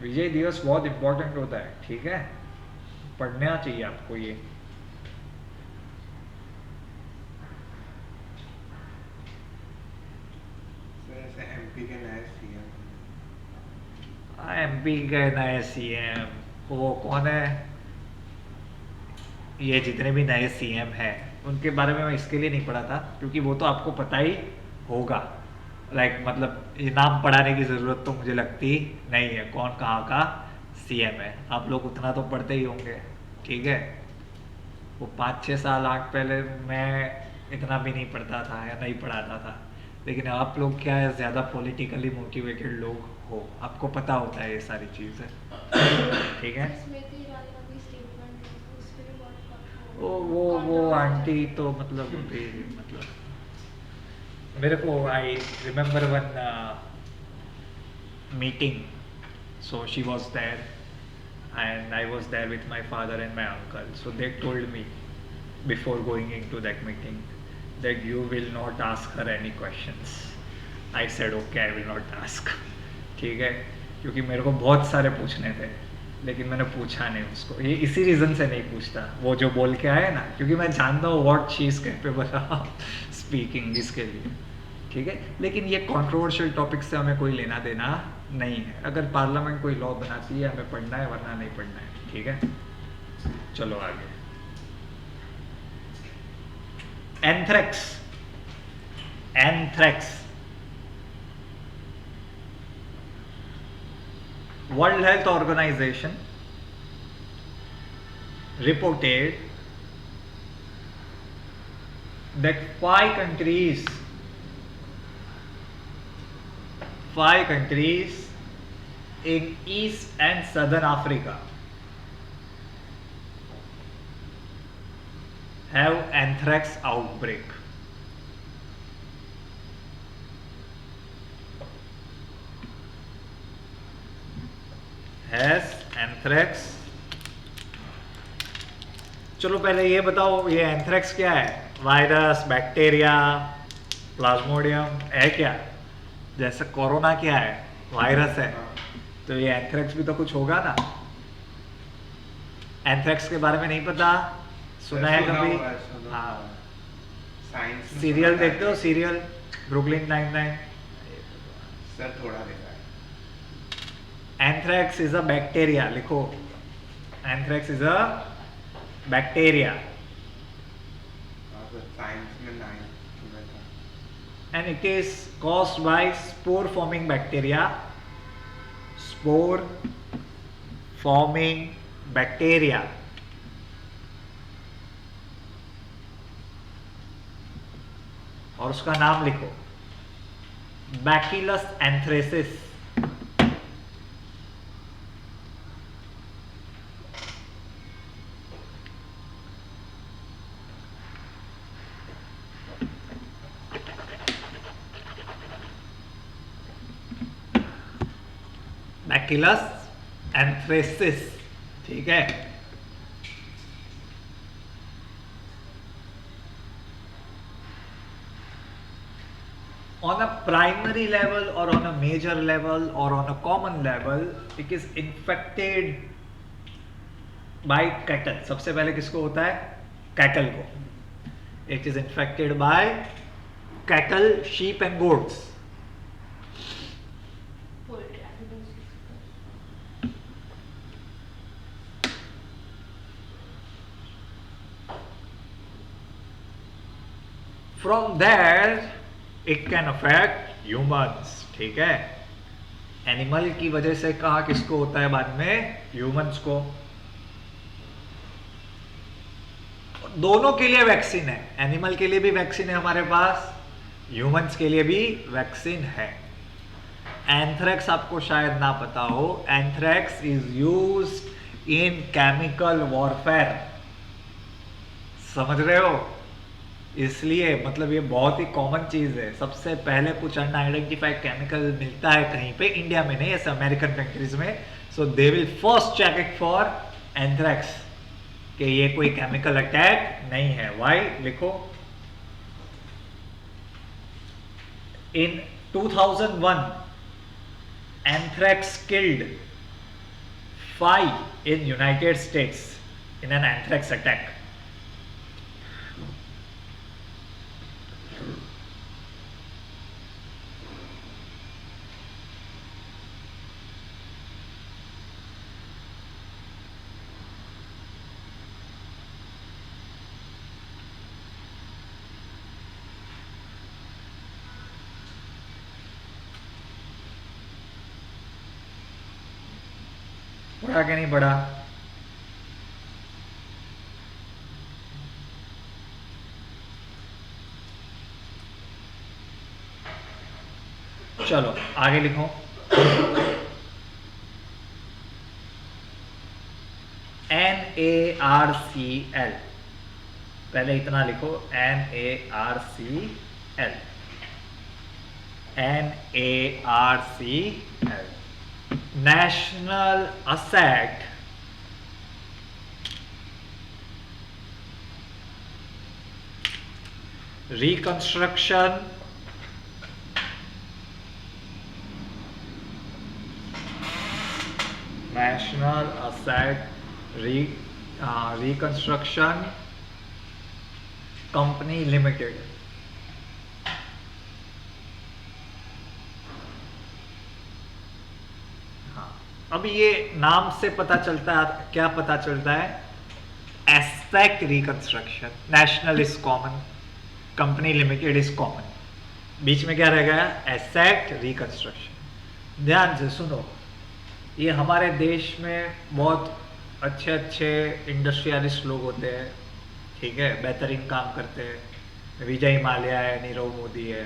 विजय दिवस बहुत इंपॉर्टेंट होता है। ठीक है, पढ़ना चाहिए आपको ये। MP के नए CM, MP के नए CM वो कौन है? ये जितने भी नए CM हैं उनके बारे में मैं इसके लिए नहीं पढ़ा था क्योंकि वो तो आपको पता ही होगा। मतलब ये नाम पढ़ाने की ज़रूरत तो मुझे लगती नहीं है, कौन कहाँ का CM है। आप लोग उतना तो पढ़ते ही होंगे। ठीक है, वो 5-6 साल 8 पहले मैं इतना भी नहीं पढ़ता था या नहीं पढ़ाता था, लेकिन आप लोग क्या है, ज़्यादा पॉलिटिकली मोटिवेटेड लोग हो, आपको पता होता है ये सारी चीज़ें। ठीक है, वो आंटी तो मतलब मेरे को I remember one meeting. So she was there, and I was there with my father and my uncle. So they told me before going into that meeting that you will not ask her any questions. I said okay, I will not ask. ठीक है, क्योंकि मेरे को बहुत सारे पूछने थे, लेकिन मैंने पूछा नहीं उसको। ये इसी रीज़न से नहीं पूछता, वो जो बोल के आए ना, क्योंकि मैं जानता हूँ what she is capable of speaking इसके लिए। ठीक है, लेकिन ये कंट्रोवर्शियल टॉपिक से हमें कोई लेना देना नहीं है। अगर पार्लियामेंट कोई लॉ बनाती है हमें पढ़ना है, वरना नहीं पढ़ना है। ठीक है, चलो आगे। Anthrax, anthrax world health organization reported that five countries in East and Southern Africa have anthrax outbreak. Has anthrax। चलो पहले ये बताओ, ये एंथ्रेक्स क्या है? वायरस, बैक्टीरिया, प्लाज्मोडियम है क्या? जैसे कोरोना क्या है? वायरस है। तो ये एंथ्रेक्स भी तो कुछ होगा ना। एंथ्रेक्स के बारे में नहीं पता? सुना है कभी? हाँ, साइंस सीरियल देखते हो? Serial Brooklyn 99। सर थोड़ा देखा है। एंथ्रेक्स इज अ बैक्टीरिया, लिखो। Anthrax is a bacteria science में 9 में था। and it is caused by spore forming bacteria, spore forming bacteria। और उसका नाम लिखो, बैक्टीरियस एंथ्रेसिस। बैक्टीरियस एंथ्रेसिस। ठीक है, on a primary level or on a major level or on a common level it is infected by cattle। सबसे पहले किसको होता है? कैटल को। it is infected by cattle, sheep and goats। Poultry animals. From there it can affect humans। ठीक है, animal की वजह से कहा किसको होता है बाद में? ह्यूमंस को। दोनों के लिए वैक्सीन है, एनिमल के लिए भी वैक्सीन है हमारे पास, ह्यूमंस के लिए भी वैक्सीन है। एंथ्रेक्स आपको शायद ना पता हो, anthrax is used in chemical warfare. समझ रहे हो? इसलिए मतलब ये बहुत ही कॉमन चीज़ है। सबसे पहले कुछ अनआइडेंटिफाइड केमिकल मिलता है कहीं पे, इंडिया में नहीं, ऐसे अमेरिकन कंट्रीज में, so they will first check it for anthrax कि ये कोई केमिकल अटैक नहीं है। वाई लिखो। In 2001 anthrax killed 5 in United States in an anthrax attack। पढ़ा कि नहीं पढ़ा? चलो आगे लिखो। NaRCl, पहले इतना लिखो, NaRCl। NARCL, National Asset Reconstruction National Asset Reconstruction Company Limited। हाँ, अब ये नाम से पता चलता है, क्या पता चलता है? Asset reconstruction, national is common, company limited is common, बीच में क्या रह गया? Asset reconstruction. ध्यान से सुनो, ये हमारे देश में बहुत अच्छे अच्छे इंडस्ट्रियलिस्ट लोग होते हैं, ठीक है, बेहतरीन काम करते हैं, विजय माल्या है, नीरव मोदी है,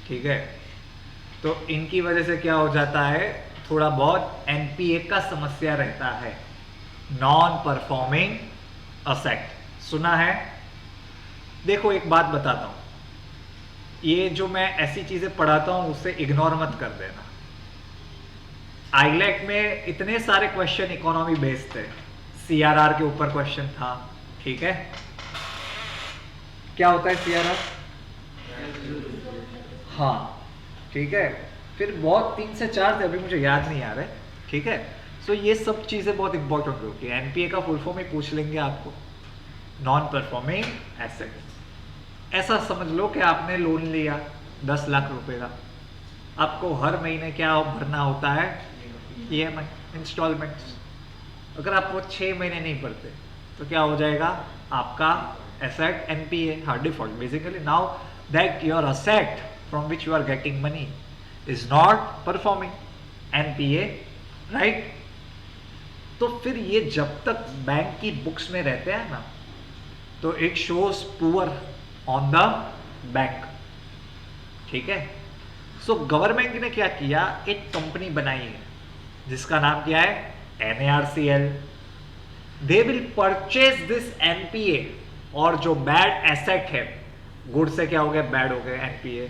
ठीक है। तो इनकी वजह से क्या हो जाता है, थोड़ा बहुत एनपीए का समस्या रहता है, नॉन परफॉर्मिंग असेट। सुना है? देखो एक बात बताता हूँ, ये जो मैं ऐसी चीजें पढ़ाता हूँ उससे इग्नोर मत कर देना। आईलेट में इतने सारे क्वेश्चन इकोनॉमी बेस्ड थे, सीआरआर के ऊपर क्वेश्चन था, ठीक है। क्या होता है सीआरआर? हाँ, ठीक है। फिर बहुत 3 से 4 थे, अभी मुझे याद नहीं आ रहे, ठीक है। सो ये सब चीजें बहुत इंपॉर्टेंट होती है। एनपीए का फुल फॉर्म ही पूछ लेंगे आपको, नॉन परफॉर्मिंग एसेट। ऐसा समझ लो कि आपने लोन लिया 10 लाख रुपए का, आपको हर महीने क्या भरना होता है? EMI, installments. अगर आप वो 6 महीने नहीं भरते तो क्या हो जाएगा? आपका asset NPA, hard default basically. Now that your asset from which you are getting money is not performing, NPA, right. तो फिर ये जब तक बैंक की बुक्स में रहते हैं ना, तो it shows poor on the bank, ठीक है। सो गवर्नमेंट ने क्या किया, एक कंपनी बनाई है जिसका नाम क्या है? NARCL। They will purchase this NPA, और जो बैड एसेट है, गुड से क्या हो गया? बैड हो गए NPA,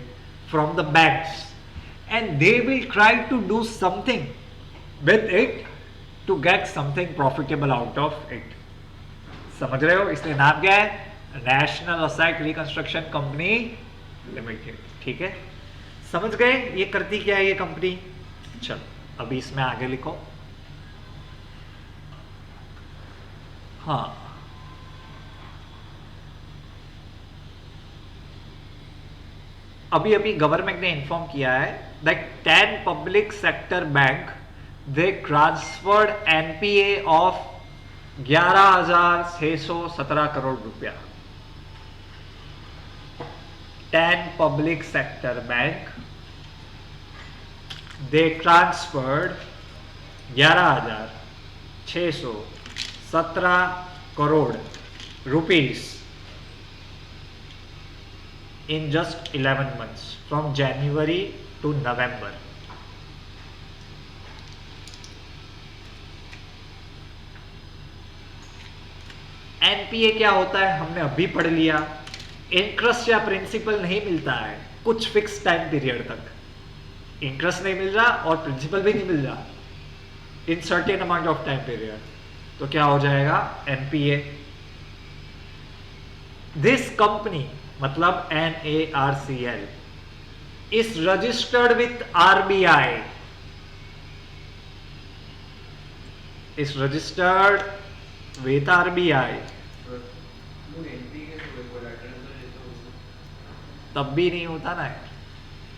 from the banks, and they will try to do something with it to get something profitable out of it. समझ रहे हो? इसलिए नाम क्या है? National asset reconstruction company limited, ठीक है। समझ गए ये करती क्या है ये कंपनी? चलो अभी इसमें आगे लिखो। हाँ, अभी अभी गवर्नमेंट ने इन्फॉर्म किया है that 10 public sector bank they transferred NPA of 11,617 crore रुपया। 10 public sector bank they transferred 11,617 crore rupees in just 11 months from January to November। NPA क्या होता है हमने अभी पढ़ लिया। इंटरेस्ट या प्रिंसिपल नहीं मिलता है कुछ फिक्स टाइम पीरियड तक, इंटरेस्ट नहीं मिल रहा और प्रिंसिपल भी नहीं मिल रहा in certain amount of time period, तो क्या हो जाएगा? एनपीए। दिस कंपनी मतलब NARCL is registered with RBI, is registered with RBI। तब भी नहीं होता ना,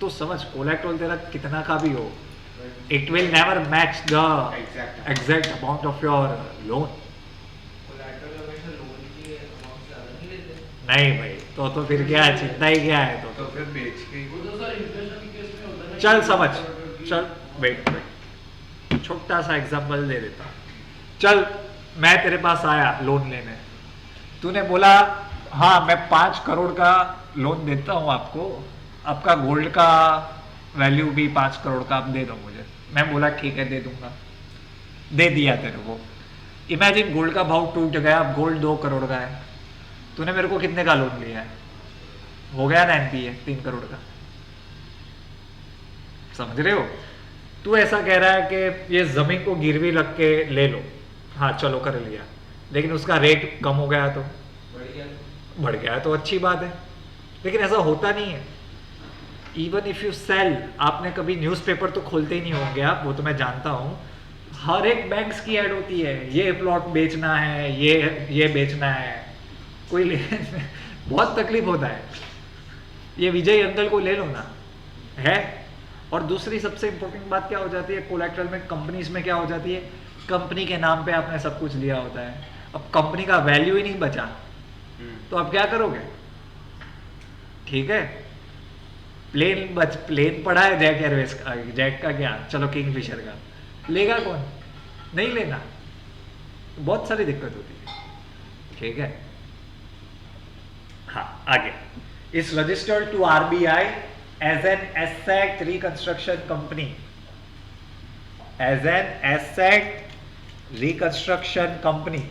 तो समझ कोलेट्रल तेरा कितना का भी हो, it will never match the exact amount of your loan। नहीं भाई, तो फिर क्या है, चिंता ही क्या है? तो फिर बेच के चल समझ, चल वेट, छोटा सा एग्जांपल दे देता हूँ। चल मैं तेरे पास आया लोन लेने, तूने बोला हाँ मैं 5 करोड़ का लोन देता हूँ आपको, आपका गोल्ड का वैल्यू भी 5 करोड़ का आप दे दो मुझे। मैं बोला ठीक है दे दूंगा, दे दिया तेरे को। इमेजिन गोल्ड का भाव टूट गया, अब गोल्ड 2 करोड़ का है, तूने मेरे को कितने का लोन लिया है? हो गया ना एनपीए 3 करोड़ का। समझ रहे हो? तू ऐसा कह रहा है कि ये जमीन को गिरवी रख के ले लो, हाँ चलो कर लिया, लेकिन उसका रेट कम हो गया तो बढ़ गया तो अच्छी बात है, लेकिन ऐसा होता नहीं है। इवन इफ यू सेल, आपने कभी न्यूज़पेपर तो खोलते ही नहीं होंगे आप, वो तो मैं जानता हूँ, हर एक बैंक्स की ऐड होती है, ये प्लॉट बेचना है, ये बेचना है, कोई ले बहुत तकलीफ होता है। ये विजय अंकल को ले लो ना, है। और दूसरी सबसे इंपॉर्टेंट बात क्या हो जाती है कोलैटरल में, कंपनीज में क्या हो जाती है, कंपनी के नाम पे आपने सब कुछ लिया होता है, अब कंपनी का वैल्यू ही नहीं बचा तो आप क्या करोगे? ठीक है, प्लेन पड़ा है जैक एयरवेज का, जैक का क्या, चलो किंगफिशर का, लेगा कौन? नहीं लेना, बहुत सारी दिक्कत होती है। ठीक है, हाँ आगे, is registered to RBI as an asset reconstruction company, as an asset reconstruction company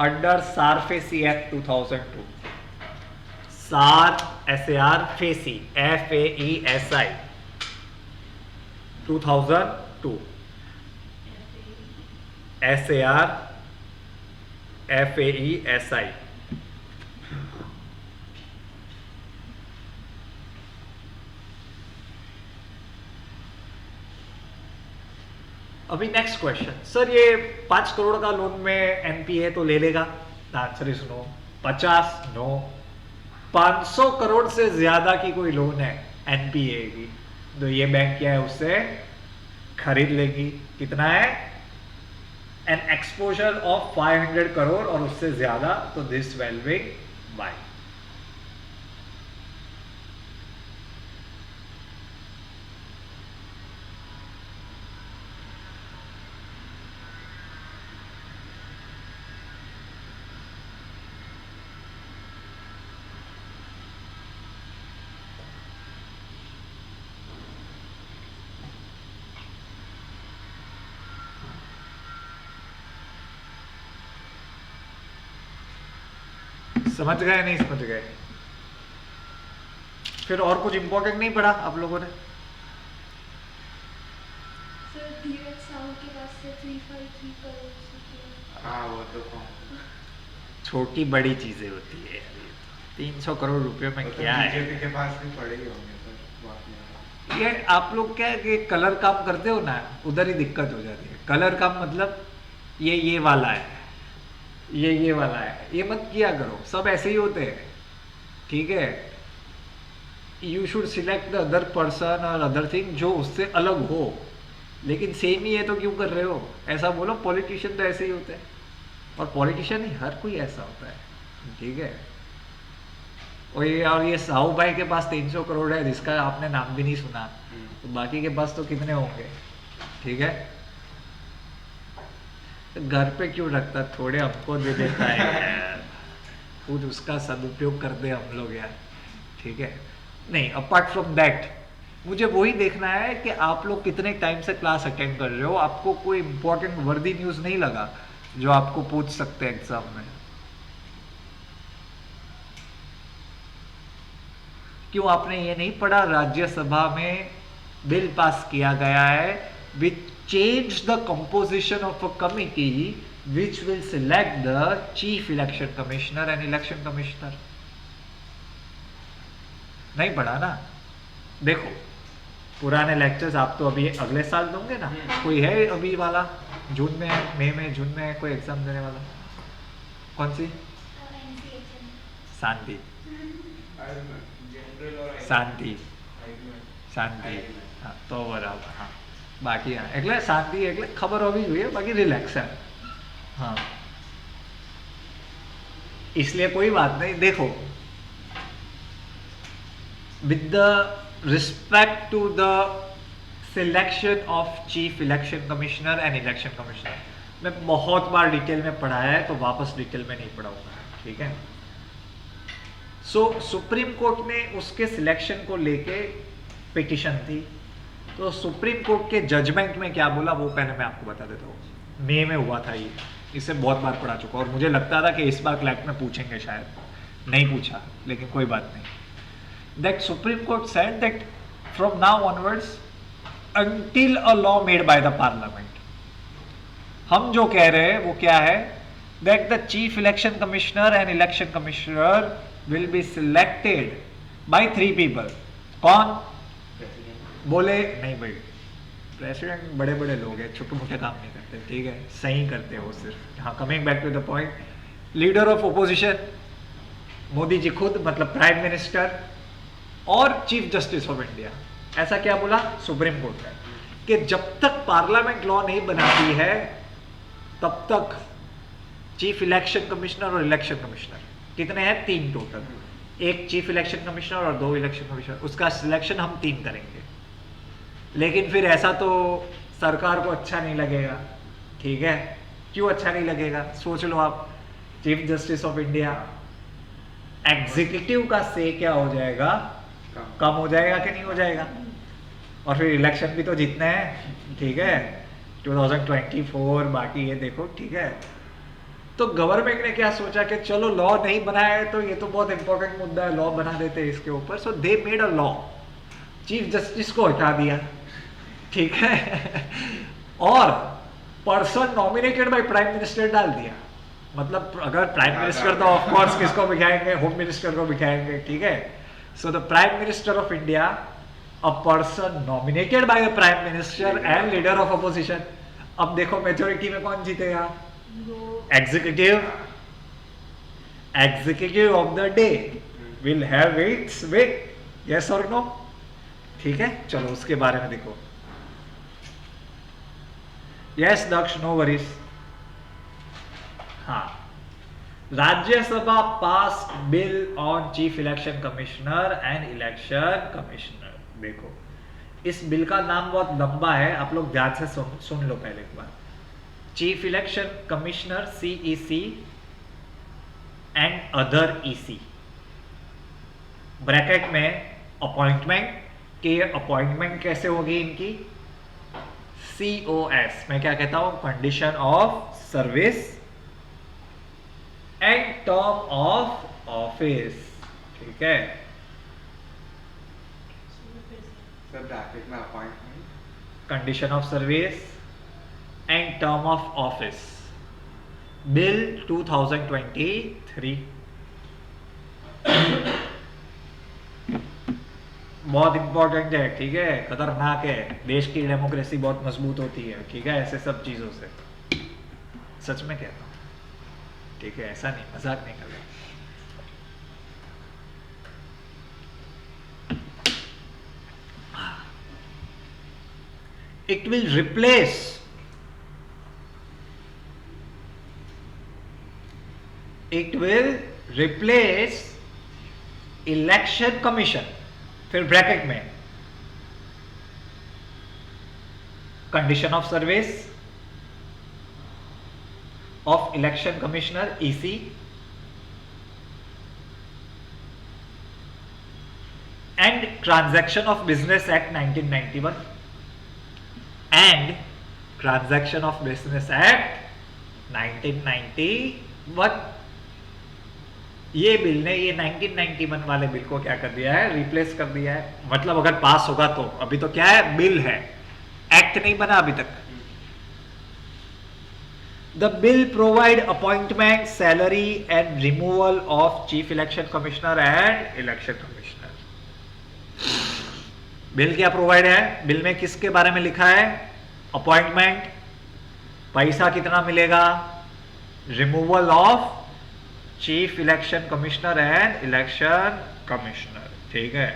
under SARFAESI act 2002, SAR FAESI FAESI 2002, SAR FAESI। अभी नेक्स्ट क्वेश्चन, सर ये 5 करोड़ का लोन में एनपीए तो ले लेगा? Answer is no. 50 no. 500 crore से ज्यादा की कोई लोन है एनपीए की तो ये बैंक क्या है, उससे खरीद लेगी। कितना है? एन एक्सपोजर ऑफ 500 करोड़ और उससे ज्यादा, तो दिस वैल्यूइंग बाय। समझ गए नहीं समझ गए? फिर और कुछ इंपॉर्टेंट नहीं पढ़ा आप लोगों ने? सर धीरज साहू के पास से 353 करोड़ से हाँ वो तो छोटी बड़ी चीजें होती है यार, 300 करोड़ रुपए में क्या है? बीजेपी के पास भी पड़े ही होंगे सर, बात नहीं। ये आप लोग क्या है कि कलर काम करते हो ना, उधर ही दिक्कत हो जाती है। कलर काम मतलब ये वाला है, ये वाला है, ये मत किया करो, सब ऐसे ही होते हैं। ठीक है, you should select the other person और अदर थिंग जो उससे अलग हो, लेकिन सेम ही है तो क्यों कर रहे हो? ऐसा बोलो, पॉलिटिशियन तो ऐसे ही होते हैं, और पॉलिटिशियन ही हर कोई ऐसा होता है। ठीक है, और ये साहू भाई के पास 300 करोड़ है जिसका आपने नाम भी नहीं सुना, तो बाकी के पास तो कितने होंगे? ठीक है, घर पे क्यों रखता, थोड़े हमको दे देता है यार, खुद उसका सदुपयोग करते हम लोग यार। ठीक है, नहीं अपार्ट फ्रॉम दैट मुझे वही देखना है कि आप लोग कितने टाइम से क्लास अटेंड कर रहे हो। आपको कोई इंपॉर्टेंट वर्दी न्यूज़ नहीं लगा जो आपको पूछ सकते हैं एग्जाम में? क्यों आपने ये नहीं पढ़ा, राज्यसभा में बिल पास किया गया है which change the composition of a committee which will select the chief election commissioner and election commissioner? नहीं पढ़ा ना? देखो पुराने लेक्चर्स आप तो अभी अगले साल दोगे ना, कोई है अभी वाला जून में, मई में, जून में कोई एग्जाम देने वाला? कौन सी? शांति શાંતિ શાંતિ હા તો બરાબર, હા બાકી હા એટલે શાંતિ એટલે ખબર હોવી જોઈએ, બાકી રિલેક્સ है। हाँ इसलिए कोई बात नहीं। देखो with the respect to the selection of chief election commissioner and election commissioner, मैं बहुत बार डिटेल में पढ़ाया है तो वापस डिटेल में नहीं पढ़ाऊंगा। ठीक है, सुप्रीम कोर्ट ने उसके सिलेक्शन को लेके पिटिशन थी, तो सुप्रीम कोर्ट के जजमेंट में क्या बोला वो पहले मैं आपको बता देता हूँ। मई में हुआ था ये, इसे बहुत बार पढ़ा चुका और मुझे लगता था कि इस बार क्लैट में पूछेंगे, शायद नहीं पूछा, लेकिन कोई बात नहीं। That supreme court said that from now onwards until a law made by the parliament. हम जो कह रहे हैं वो क्या है, that the chief election commissioner and election commissioner will be selected by 3 people. कौन बोले? नहीं भाई, प्रेसिडेंट बड़े बड़े लोग हैं, छोटे मोटे काम नहीं करते, ठीक है, सही करते हो सिर्फ। हाँ, coming back to the point, leader of opposition Modi ji खुद, मतलब प्राइम मिनिस्टर, और चीफ जस्टिस ऑफ इंडिया। ऐसा क्या बोला सुप्रीम कोर्ट ने कि जब तक पार्लियामेंट लॉ नहीं बनाती है तब तक चीफ इलेक्शन कमिश्नर और इलेक्शन कमिश्नर, कितने हैं? 3 टोटल, एक चीफ इलेक्शन कमिश्नर और 2 इलेक्शन कमिश्नर, उसका सिलेक्शन हम 3 करेंगे। लेकिन फिर ऐसा तो सरकार को अच्छा नहीं लगेगा, ठीक है? क्यों अच्छा नहीं लगेगा? सोच लो आप, chief justice of India, executive का से क्या हो जाएगा? कम हो जाएगा कि नहीं हो जाएगा? और फिर इलेक्शन भी तो जीतने हैं, ठीक है, 2024, बाकी ये देखो, ठीक है। तो गवर्नमेंट ने क्या सोचा कि चलो लॉ नहीं बनाया है तो ये तो बहुत इंपॉर्टेंट मुद्दा है, लॉ बना देते हैं इसके ऊपर। So they made a law, chief justice को हटा दिया, ठीक है, और person nominated by prime minister डाल दिया। मतलब अगर प्राइम मिनिस्टर तो ऑफ कोर्स किसको बिठाएंगे? होम मिनिस्टर को बिठाएंगे, ठीक है। So the prime minister of India, a person nominated by the prime minister and leader of opposition. अब देखो मेजोरिटी में कौन जीतेगा? Executive, executive of the day will have its weight, yes और नो, ठीक है। चलो उसके बारे में देखो। Yes Daksh, no worries. हाँ, Rajya Sabha pass bill on chief election commissioner and election commissioner. देखो इस बिल का नाम बहुत लंबा है, आप लोग ध्यान से सुन लो पहले एक बार। Chief election commissioner CEC and other EC, bracket में अपॉइंटमेंट, कि अपॉइंटमेंट कैसे होगी इनकी? COS, मैं क्या कहता हूं? Condition of service and term of office, ठीक है। सर ब्रैकेट में appointment, condition of service and term of office, bill 2023। बहुत इंपॉर्टेंट है, ठीक है, खतरनाक है, देश की डेमोक्रेसी बहुत मजबूत होती है, ठीक है, ऐसे सब चीजों से। सच में कहता हूं, ठीक है, ऐसा नहीं, मजाक नहीं कर रहा। It will replace election commission, फिर ब्रैकेट में condition of service of election commissioner EC and transaction of business act 1991 and transaction of business act 1991। ये बिल ने ये 1991 वाले बिल को क्या कर दिया है? रिप्लेस कर दिया है। मतलब अगर पास होगा तो, अभी तो क्या है? बिल है, एक्ट नहीं बना अभी तक। The bill provide appointment, salary and removal of chief election commissioner and election commissioner. Bill क्या प्रोवाइड है? बिल में किसके बारे में लिखा है? अपॉइंटमेंट, पैसा कितना मिलेगा, removal of chief election commissioner and election commissioner, ठीक है।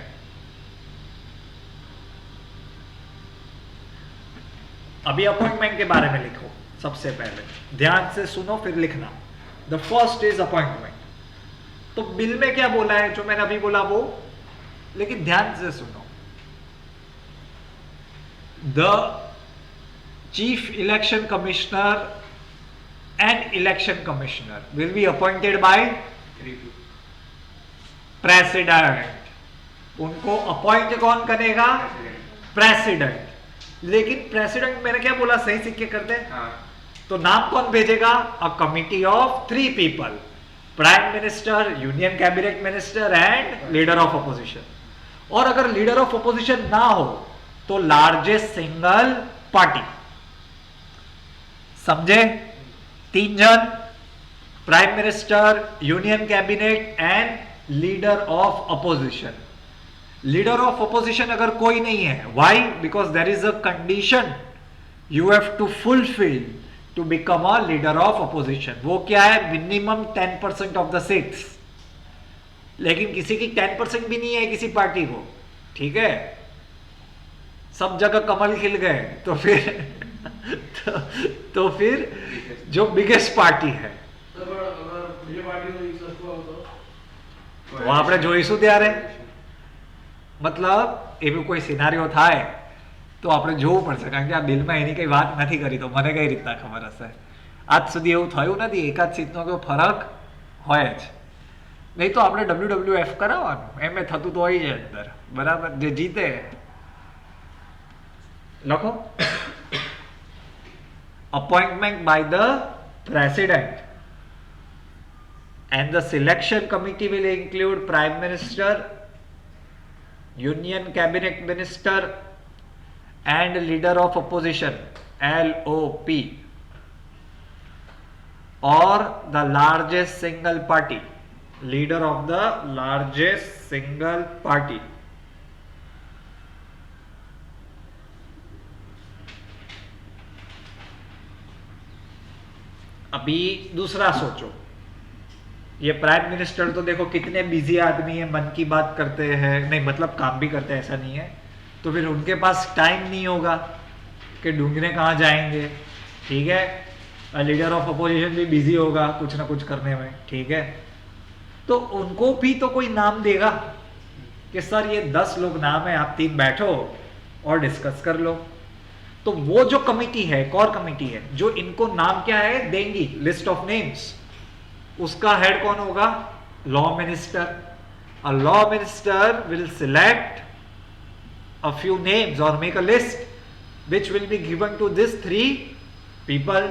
अभी अपॉइंटमेंट के बारे में लिखो। सबसे पहले ध्यान से सुनो फिर लिखना। The first is appointment. तो बिल में क्या बोला है जो मैंने अभी बोला वो, लेकिन ध्यान से सुनो। The chief election commissioner and election commissioner will be appointed by president. उनको अपॉइंट कौन करेगा? प्रेसिडेंट। लेकिन प्रेसिडेंट मैंने क्या बोला, सही सिक्के करते हैं। हाँ। तो नाम कौन भेजेगा? A committee of 3 people, prime minister, union cabinet minister and leader of opposition. और अगर लीडर ऑफ अपोजिशन ना हो तो लार्जेस्ट सिंगल पार्टी। समझे? 3 जन, prime minister, union cabinet and leader of opposition. Leader of opposition अगर कोई नहीं है, why? Because there is a condition you have to fulfil to become a leader of opposition. वो क्या है? Minimum 10% of the seats. लेकिन किसी की 10% भी नहीं है किसी पार्टी को, ठीक है, सब जगह कमल खिल गए, तो फिर तो फिर जो बिगेस्ट पार्टी है तो આપણે જોઈશું ત્યારે, મતલબ એવું કોઈ સિનારીઓ થાય તો આપણે જોવું પડશે, કારણ કે આ બિલમાં એની કઈ વાત નથી કરી, તો મને કઈ રીતના ખબર હશે? આજ સુધી એવું થયું નથી, એકાદ સીટનો કોઈ ફરક હોય જ નહીં, તો આપણે WWF કરાવવાનું, એમ એ થતું તો હોય જ અંદર, બરાબર? જે જીતે લખો, appointment by the president and the selection committee will include prime minister, union cabinet minister and leader of opposition LOP or the largest single party, leader of the largest single party. अभी दूसरा सोचो, ये prime minister तो देखो कितने busy आदमी है, मन की बात करते हैं, नहीं मतलब काम भी करते हैं, ऐसा नहीं है, तो फिर उनके पास टाइम नहीं होगा कि ढूंढने कहाँ जाएंगे, ठीक है। लीडर ऑफ अपोजिशन भी बिजी होगा कुछ ना कुछ करने में, ठीक है, तो उनको भी तो कोई नाम देगा कि सर ये 10 लोग नाम है, आप 3 बैठो और डिस्कस कर लो। तो वो जो कमिटी है, कोर कमिटी है, जो इनको नाम क्या है देंगी, लिस्ट ऑफ नेम्स, उसका हेड कौन होगा? Law minister. A law minister will select a few names और make a list which will be given to these 3 people.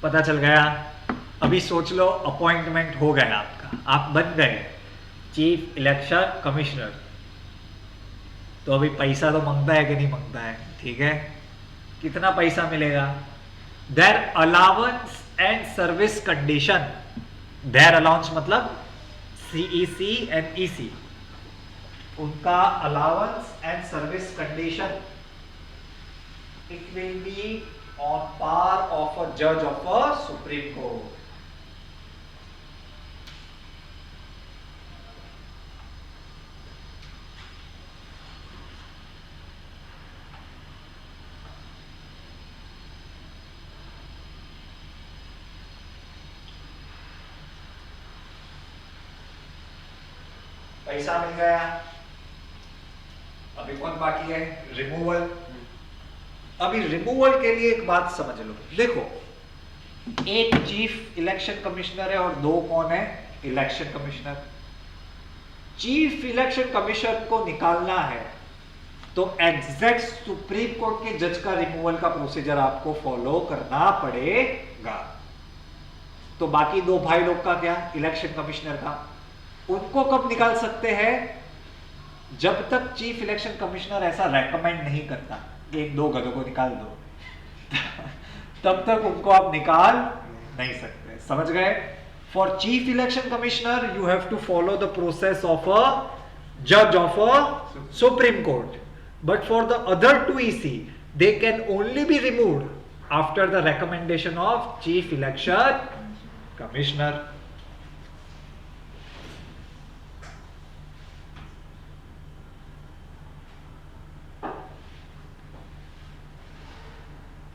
पता चल गया? अभी सोच लो, अपॉइंटमेंट हो गया आपका, आप बन गए चीफ इलेक्शन कमिश्नर, तो अभी पैसा तो मांगता है कि नहीं मांगता है, ठीक है? कितना पैसा मिलेगा? Their allowance and service condition, their allowance मतलब CEC एंड EC, उनका allowance and service condition, it will be on par of a judge of a Supreme Court. पैसा मिल गया, अभी कौन बाकी है? रिमूवल। अभी रिमूवल के लिए एक बात समझ लो, देखो एक चीफ इलेक्शन कमिश्नर है और 2 कौन है? Election commissioner. Chief election commissioner को निकालना है तो एग्जैक्ट सुप्रीम कोर्ट के जज का रिमूवल का प्रोसीजर आपको फॉलो करना पड़ेगा। तो बाकी 2 भाई लोग का क्या? इलेक्शन कमिश्नर का, उनको कब निकाल सकते हैं? जब तक चीफ इलेक्शन कमिश्नर ऐसा रेकमेंड नहीं करता, 1-2 गधों को निकाल दो, तब तक उनको आप निकाल नहीं सकते। समझ गए? For chief election commissioner you have to follow the process of a जज of a supreme court, but for the other 2 EC they can only be removed after the recommendation of chief election commissioner.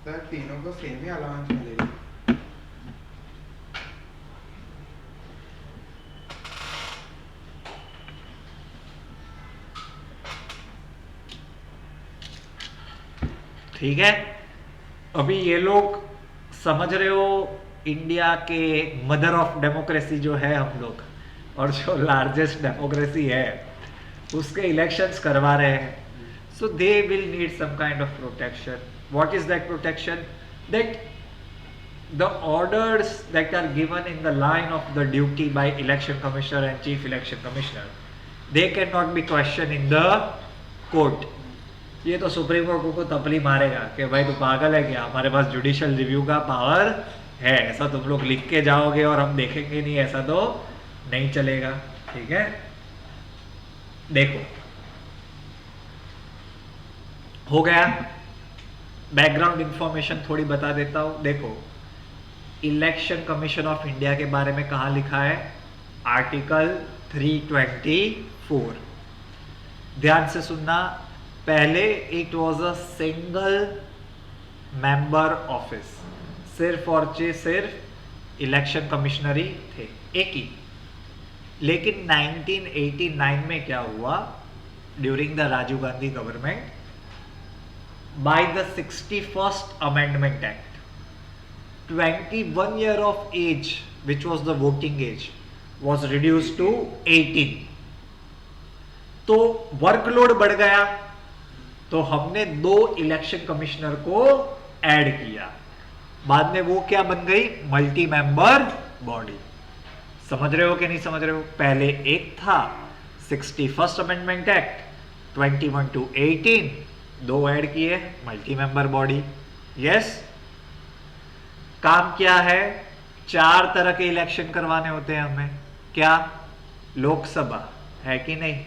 Sir तीनों को same ही allowance मिलेगा? ठीक है, अभी ये लोग समझ रहे हो इंडिया के मदर ऑफ डेमोक्रेसी जो है हम लोग, और जो लार्जेस्ट डेमोक्रेसी है उसके इलेक्शंस करवा रहे हैं, so they will need some kind of protection. What is that protection? That the orders that are given in the line of the duty by election commissioner and chief election commissioner, they cannot be questioned in the court. ये तो supreme court को तपली मारेगा कि भाई तू पागल है क्या, हमारे पास जुडिशियल रिव्यू का पावर है, ऐसा तुम लोग लिख के जाओगे और हम देखेंगे नहीं, ऐसा तो नहीं चलेगा। ठीक है, देखो हो गया। बैकग्राउंड इंफॉर्मेशन थोड़ी बता देता हूं। देखो, इलेक्शन कमीशन ऑफ इंडिया के बारे में कहां लिखा है, आर्टिकल 324। ध्यान से सुनना, पहले it was a single member office, सिर्फ और सिर्फ इलेक्शन कमिश्नर ही थे, एक ही। लेकिन 1989 में क्या हुआ, during the Rajiv Gandhi government, by the 61st Amendment Act, 21 year of age, which was the voting age, was reduced to 18। तो वर्कलोड बढ़ गया, तो हमने 2 इलेक्शन कमिश्नर को ऐड किया। बाद में वो क्या बन गई, मल्टी मेंबर बॉडी। समझ रहे हो कि नहीं समझ रहे हो? पहले एक था 61st amendment act, 21 to 18, 2 add किए, मल्टी मेंबर बॉडी। यस, काम क्या है, 4 तरह के इलेक्शन करवाने होते हैं हमें। क्या, लोकसभा है कि नहीं,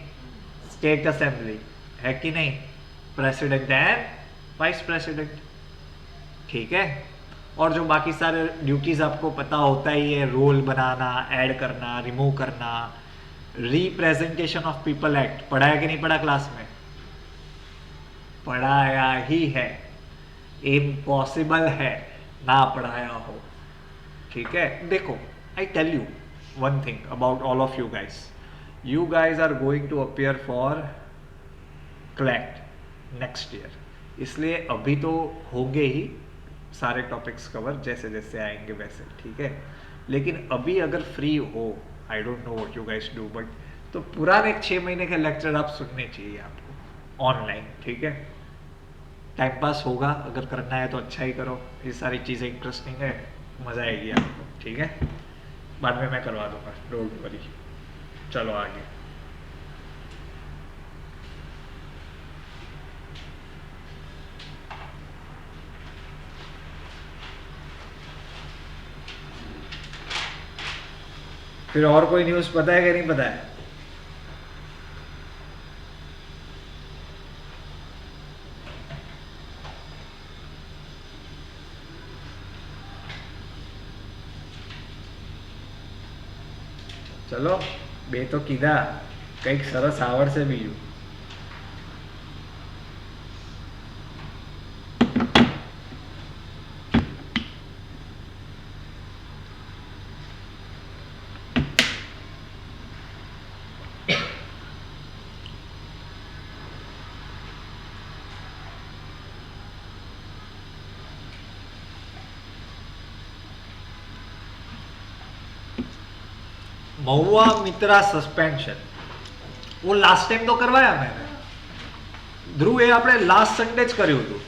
स्टेट असेंबली है कि नहीं, प्रेसिडेंट एंड वाइस प्रेसिडेंट। ठीक है, और जो बाकी सारे ड्यूटीज आपको पता होता ही है, रोल बनाना, ऐड करना, रिमूव करना। रिप्रेजेंटेशन ऑफ पीपल एक्ट पढ़ा है कि नहीं पढ़ा क्लास में? पढ़ाया ही है, इम्पॉसिबल है ना पढ़ाया हो। ठीक है, देखो, I tell you one thing about all of you guys. You guys are going to appear for CLAT next year, इसलिए अभी तो होंगे ही सारे टॉपिक्स कवर, जैसे जैसे आएंगे वैसे। ठीक है, लेकिन अभी अगर फ्री हो, I don't know what you guys do, but तो पुराने 6 महीने के लेक्चर आप सुनने चाहिए आपको ऑनलाइन। ठीक है, टाइम पास होगा, अगर करना है तो अच्छा ही करो, ये सारी चीज़ें इंटरेस्टिंग है, मज़ा आएगी आपको। ठीक है, बाद में मैं करवा दूंगा, डोंट वरी। चलो आगे। फिर और कोई न्यूज़ पता है कि नहीं पता है? चलो, बे तो कीधा કંઈક સરસ આવડશે બીજું। महुआ मित्रा सस्पेंशन, वो लास्ट टाइम तो करवाया मैंने, ध्रुव, ये આપણે लास्ट संडे ज કર્યું હતું।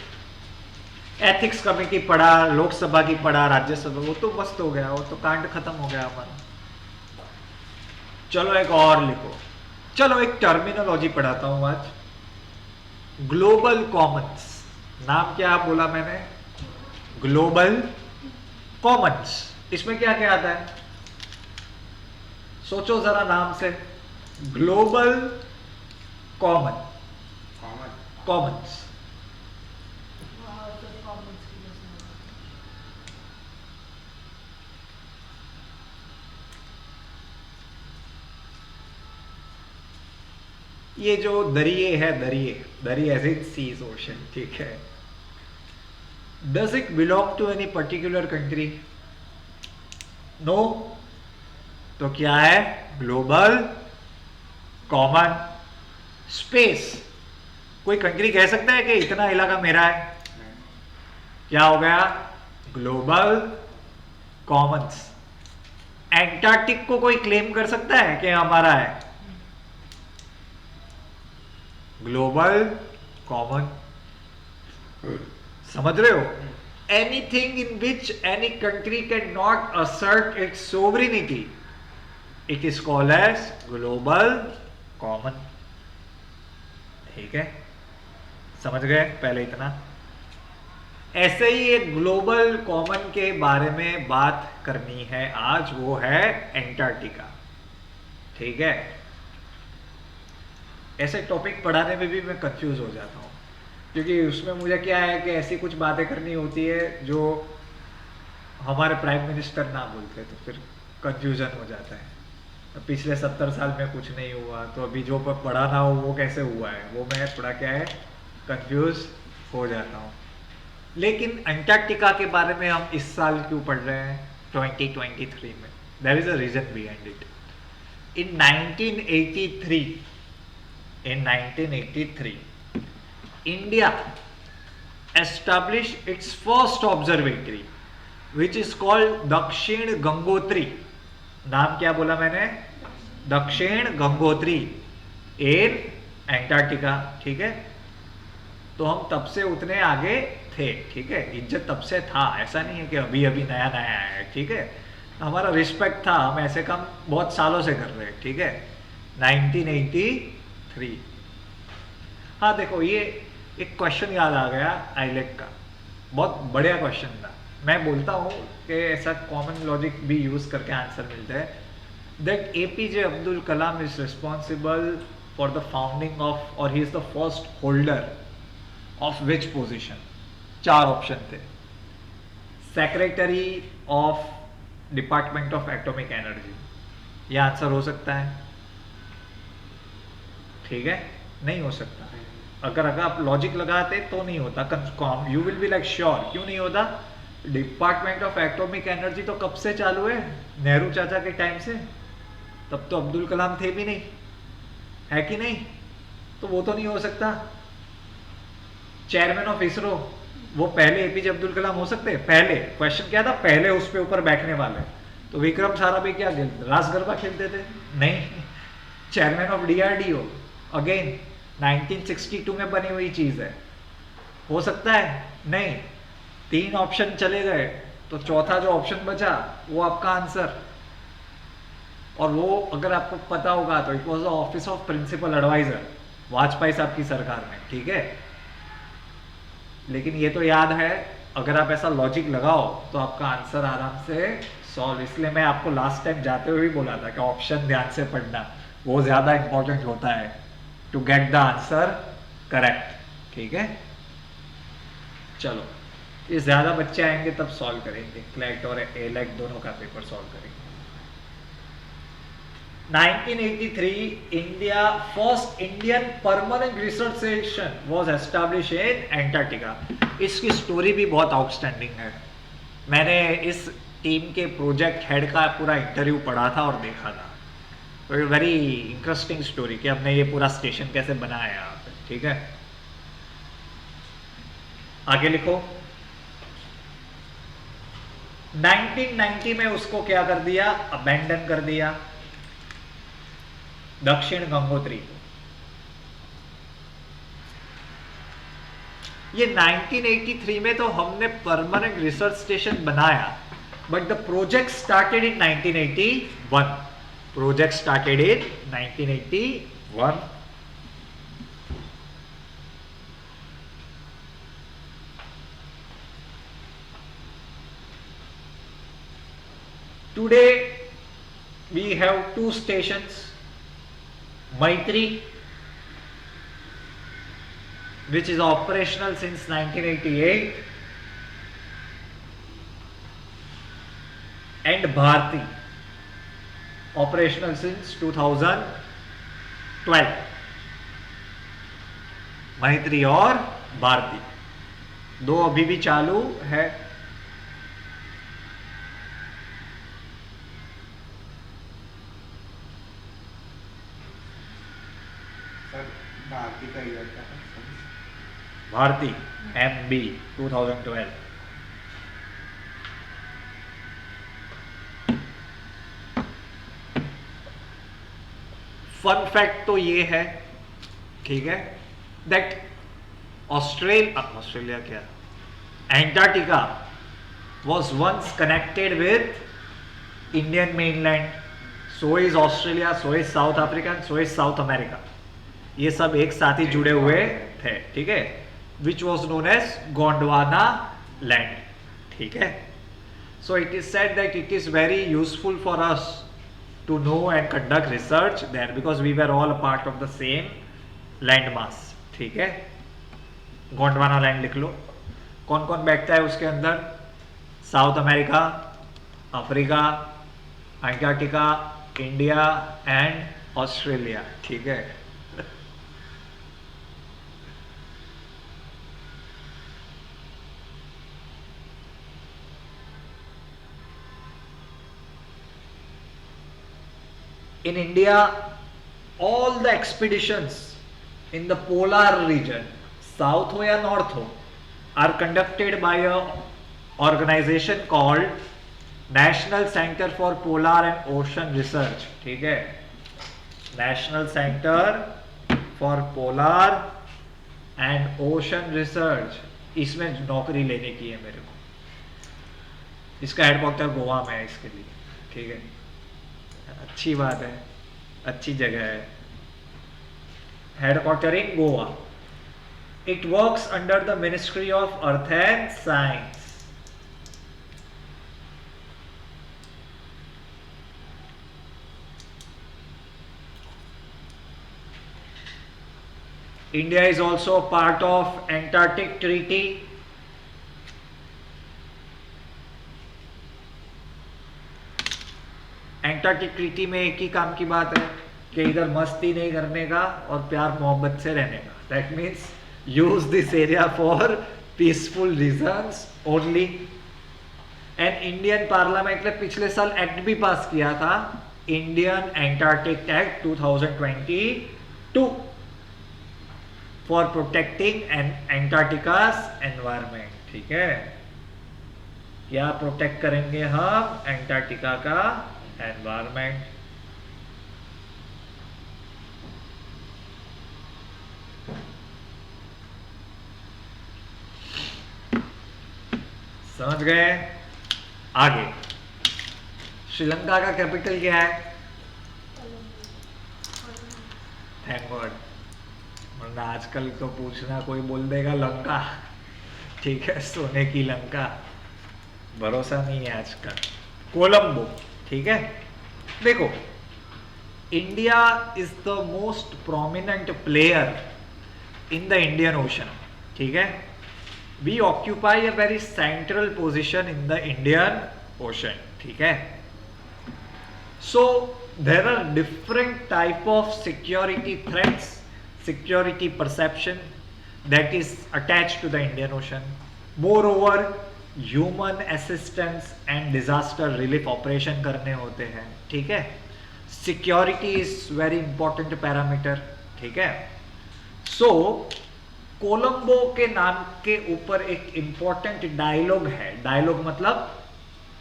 एथिक्स कमेटी पढ़ा, लोकसभा की पढ़ा, राज्यसभा, वो तो मस्त हो गया, वो तो कांड खत्म हो गया हमारा। चलो एक और लिखो, चलो एक टर्मिनोलॉजी पढ़ाता हूं आज, ग्लोबल कॉमन्स। नाम क्या बोला मैंने, ग्लोबल कॉमन्स। इसमें क्या क्या आता है, सोचो जरा नाम से, ग्लोबल कॉमन, कॉमन्स। ये जो दरिये है, दरिये एज इन सीज, ओशन। ठीक है, does it belong to any particular country? No. तो क्या है, ग्लोबल कॉमन स्पेस। कोई कंट्री कह सकता है कि इतना इलाका मेरा है? क्या हो गया, ग्लोबल कॉमन्स। एंटार्क्टिक को कोई क्लेम कर सकता है कि हमारा है? Global common. समझ रहे हो? anything in which any country cannot assert its sovereignty, it is called as global common. ठीक है, समझ गए पहले इतना. ऐसे ही एक ग्लोबल कॉमन के बारे में बात करनी है आज, वो है एंटार्क्टिका. ठीक है, ऐसे टॉपिक पढ़ाने में भी मैं कंफ्यूज हो जाता हूँ, क्योंकि उसमें मुझे क्या है कि ऐसी कुछ बातें करनी होती है जो हमारे प्राइम मिनिस्टर ना बोलते, तो फिर कंफ्यूजन हो जाता है. पिछले 70 साल में कुछ नहीं हुआ, तो अभी जो पढ़ाना हो वो कैसे हुआ है, वो मैं थोड़ा क्या है कंफ्यूज हो जाता हूँ. लेकिन अंटार्कटिका के बारे में हम इस साल क्यों पढ़ रहे हैं 2023 में? There is a reason behind it. In 1983 India established its first observatory which is called दक्षिण गंगोत्री. नाम क्या बोला मैंने? दक्षिण गंगोत्री इन एंटार्क्टिका. ठीक है, तो हम तब से उतने आगे थे. ठीक है, इज्जत तब से था, ऐसा नहीं है कि अभी अभी नया नया आया है. ठीक है, हमारा रिस्पेक्ट था, हम ऐसे काम बहुत सालों से कर रहे हैं. ठीक है, 1983. हाँ देखो, ये एक क्वेश्चन याद आ गया आईलेट का, बहुत बढ़िया क्वेश्चन था. मैं बोलता हूँ कि ऐसा कॉमन लॉजिक भी यूज करके आंसर मिलता है. That APJ Abdul Kalam is responsible for the founding of, और he is the first holder of which position. 4 option थे. Secretary of department of atomic energy, ये आंसर हो सकता है. ठीक है, नहीं हो सकता. अगर आप लॉजिक लगाते तो नहीं होता. You will be like sure, क्यों नहीं होता? डिपार्टमेंट ऑफ एटॉमिक एनर्जी तो कब से चालू है? नेहरू चाचा के टाइम से. तब तो अब्दुल कलाम थे भी नहीं, है कि नहीं? तो वो तो नहीं हो सकता. चेयरमैन ऑफ इसरो, वो पहले APJ अब्दुल कलाम हो सकते? पहले क्वेश्चन क्या था, पहले उस पे ऊपर बैठने वाले. तो विक्रम साराभाई क्या रास गरबा खेलते थे? नहीं. चेयरमैन ऑफ DRDO अगेन 1962 में बनी हुई चीज है, हो सकता है? नहीं. 3 ऑप्शन चले गए, तो चौथा जो ऑप्शन बचा वो आपका आंसर. और वो अगर आपको पता होगा तो it was the office of principal adviser Vajpayee साहब की सरकार में. ठीक है, लेकिन ये तो याद है, अगर आप ऐसा लॉजिक लगाओ तो आपका आंसर आराम से सॉल्व. इसलिए मैं आपको लास्ट टाइम जाते हुए भी बोला था कि ऑप्शन ध्यान से पढ़ना, वो ज्यादा इंपॉर्टेंट होता है to get the answer correct. ठीक है, चलो, ये ज्यादा बच्चे आएंगे तब सॉल्व करेंगे. क्लैट और एलेट दोनों का पेपर सॉल्व करेंगे. 1983 India first Indian permanent research station was established in Antarctica. इसकी स्टोरी भी बहुत आउटस्टैंडिंग है. मैंने इस टीम के प्रोजेक्ट हेड का पूरा इंटरव्यू पढ़ा था और देखा था. वेरी इंटरेस्टिंग स्टोरी कि हमने ये पूरा स्टेशन कैसे बनाया यहाँ पे. ठीक है, आगे लिखो. 1990 में उसको क्या कर दिया? अबेंडन कर दिया, दक्षिण गंगोत्री को. ये 1983 में तो हमने परमानेंट रिसर्च स्टेशन बनाया, but the project started in 1981. Project started in 1981. Today we have 2 stations. Maitri, which is operational since 1988, and Bharti, operational since 2012. मैत्री और भारती 2 अभी भी चालू है. सर भारती का ईयर क्या है? भारती MB 2012. फन फैक्ट तो ये है, ठीक है, दैट ऑस्ट्रेलिया क्या Antarctica was once connected with Indian mainland, so is Australia, so is South Africa, and so is South America. ये सब एक साथ ही जुड़े हुए थे, ठीक है, which was known as Gondwana land, ठीक है. So it is said that it is very useful for us to know and conduct research there because we were all a part of the same land mass, ठीक है. Gondwana land लिख लो. कौन कौन बैठता है उसके अंदर? South America, Africa, Antarctica, India and Australia, ठीक है. In India, all the expeditions in the polar region, south हो या north हो, are conducted by a organization called National Center for Polar and Ocean Research, ठीक है. National Center for Polar and Ocean Research, इसमें नौकरी लेने की है मेरे को. इसका हेडक्वार्टर गोवा में है इसके लिए, ठीक है. अच्छी बात है, अच्छी जगह है. Headquarter in Goa. It works under the Ministry of Earth and Science. India is also a part of Antarctic Treaty. Antarctic treaty में एक ही काम की बात है कि इधर मस्ती नहीं करने का और प्यार मोहब्बत से रहने का. That means use this area for peaceful reasons only. And Indian parliament ने पिछले साल एक्ट भी पास किया था, Indian Antarctic act 2022 for protecting Antarctica's environment, ठीक है. क्या प्रोटेक्ट करेंगे हम? एंटार्क्टिका का एनवायरमेंट. समझ गए? आगे, श्रीलंका का कैपिटल क्या है? Thank God. वरना आजकल तो पूछना कोई बोल देगा लंका, ठीक है, सोने की लंका. भरोसा नहीं है आजकल. कोलंबो, ठीक है. देखो, India is the most prominent player in the Indian ocean, ठीक है. We occupy a very central position in the Indian ocean, ठीक है. So there are different type of security threats, security perception that is attached to the Indian Ocean. Moreover, human assistance and disaster relief operation करने होते हैं, ठीक है. Security is very important parameter, ठीक है. So, Colombo के नाम के ऊपर एक important डायलॉग है. डायलॉग मतलब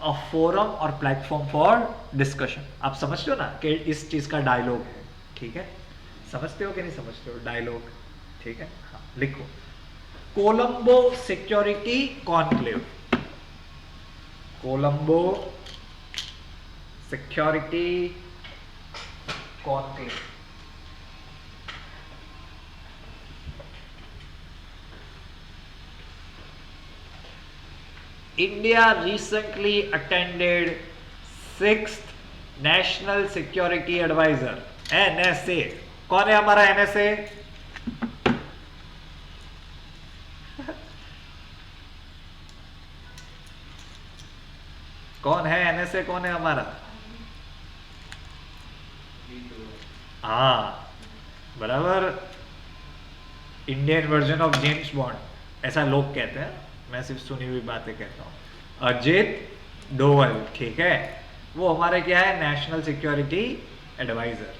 अ फोरम और प्लेटफॉर्म फॉर डिस्कशन. आप समझते हो ना कि इस चीज का डायलॉग है, ठीक है. समझते हो कि नहीं समझते हो डायलॉग, ठीक है. हाँ, लिखो, Colombo security conclave. Colombo security conclave. India recently attended 6th National Security Advisor NSA. कौन है हमारा NSA? कौन है NSA? कौन है हमारा? हाँ, बराबर. Indian version of James bond, ऐसा लोग कहते हैं, मैं सिर्फ सुनी हुई बातें कहता हूँ. अजित डोवल, ठीक है, वो हमारे क्या है? नेशनल सिक्योरिटी एडवाइजर,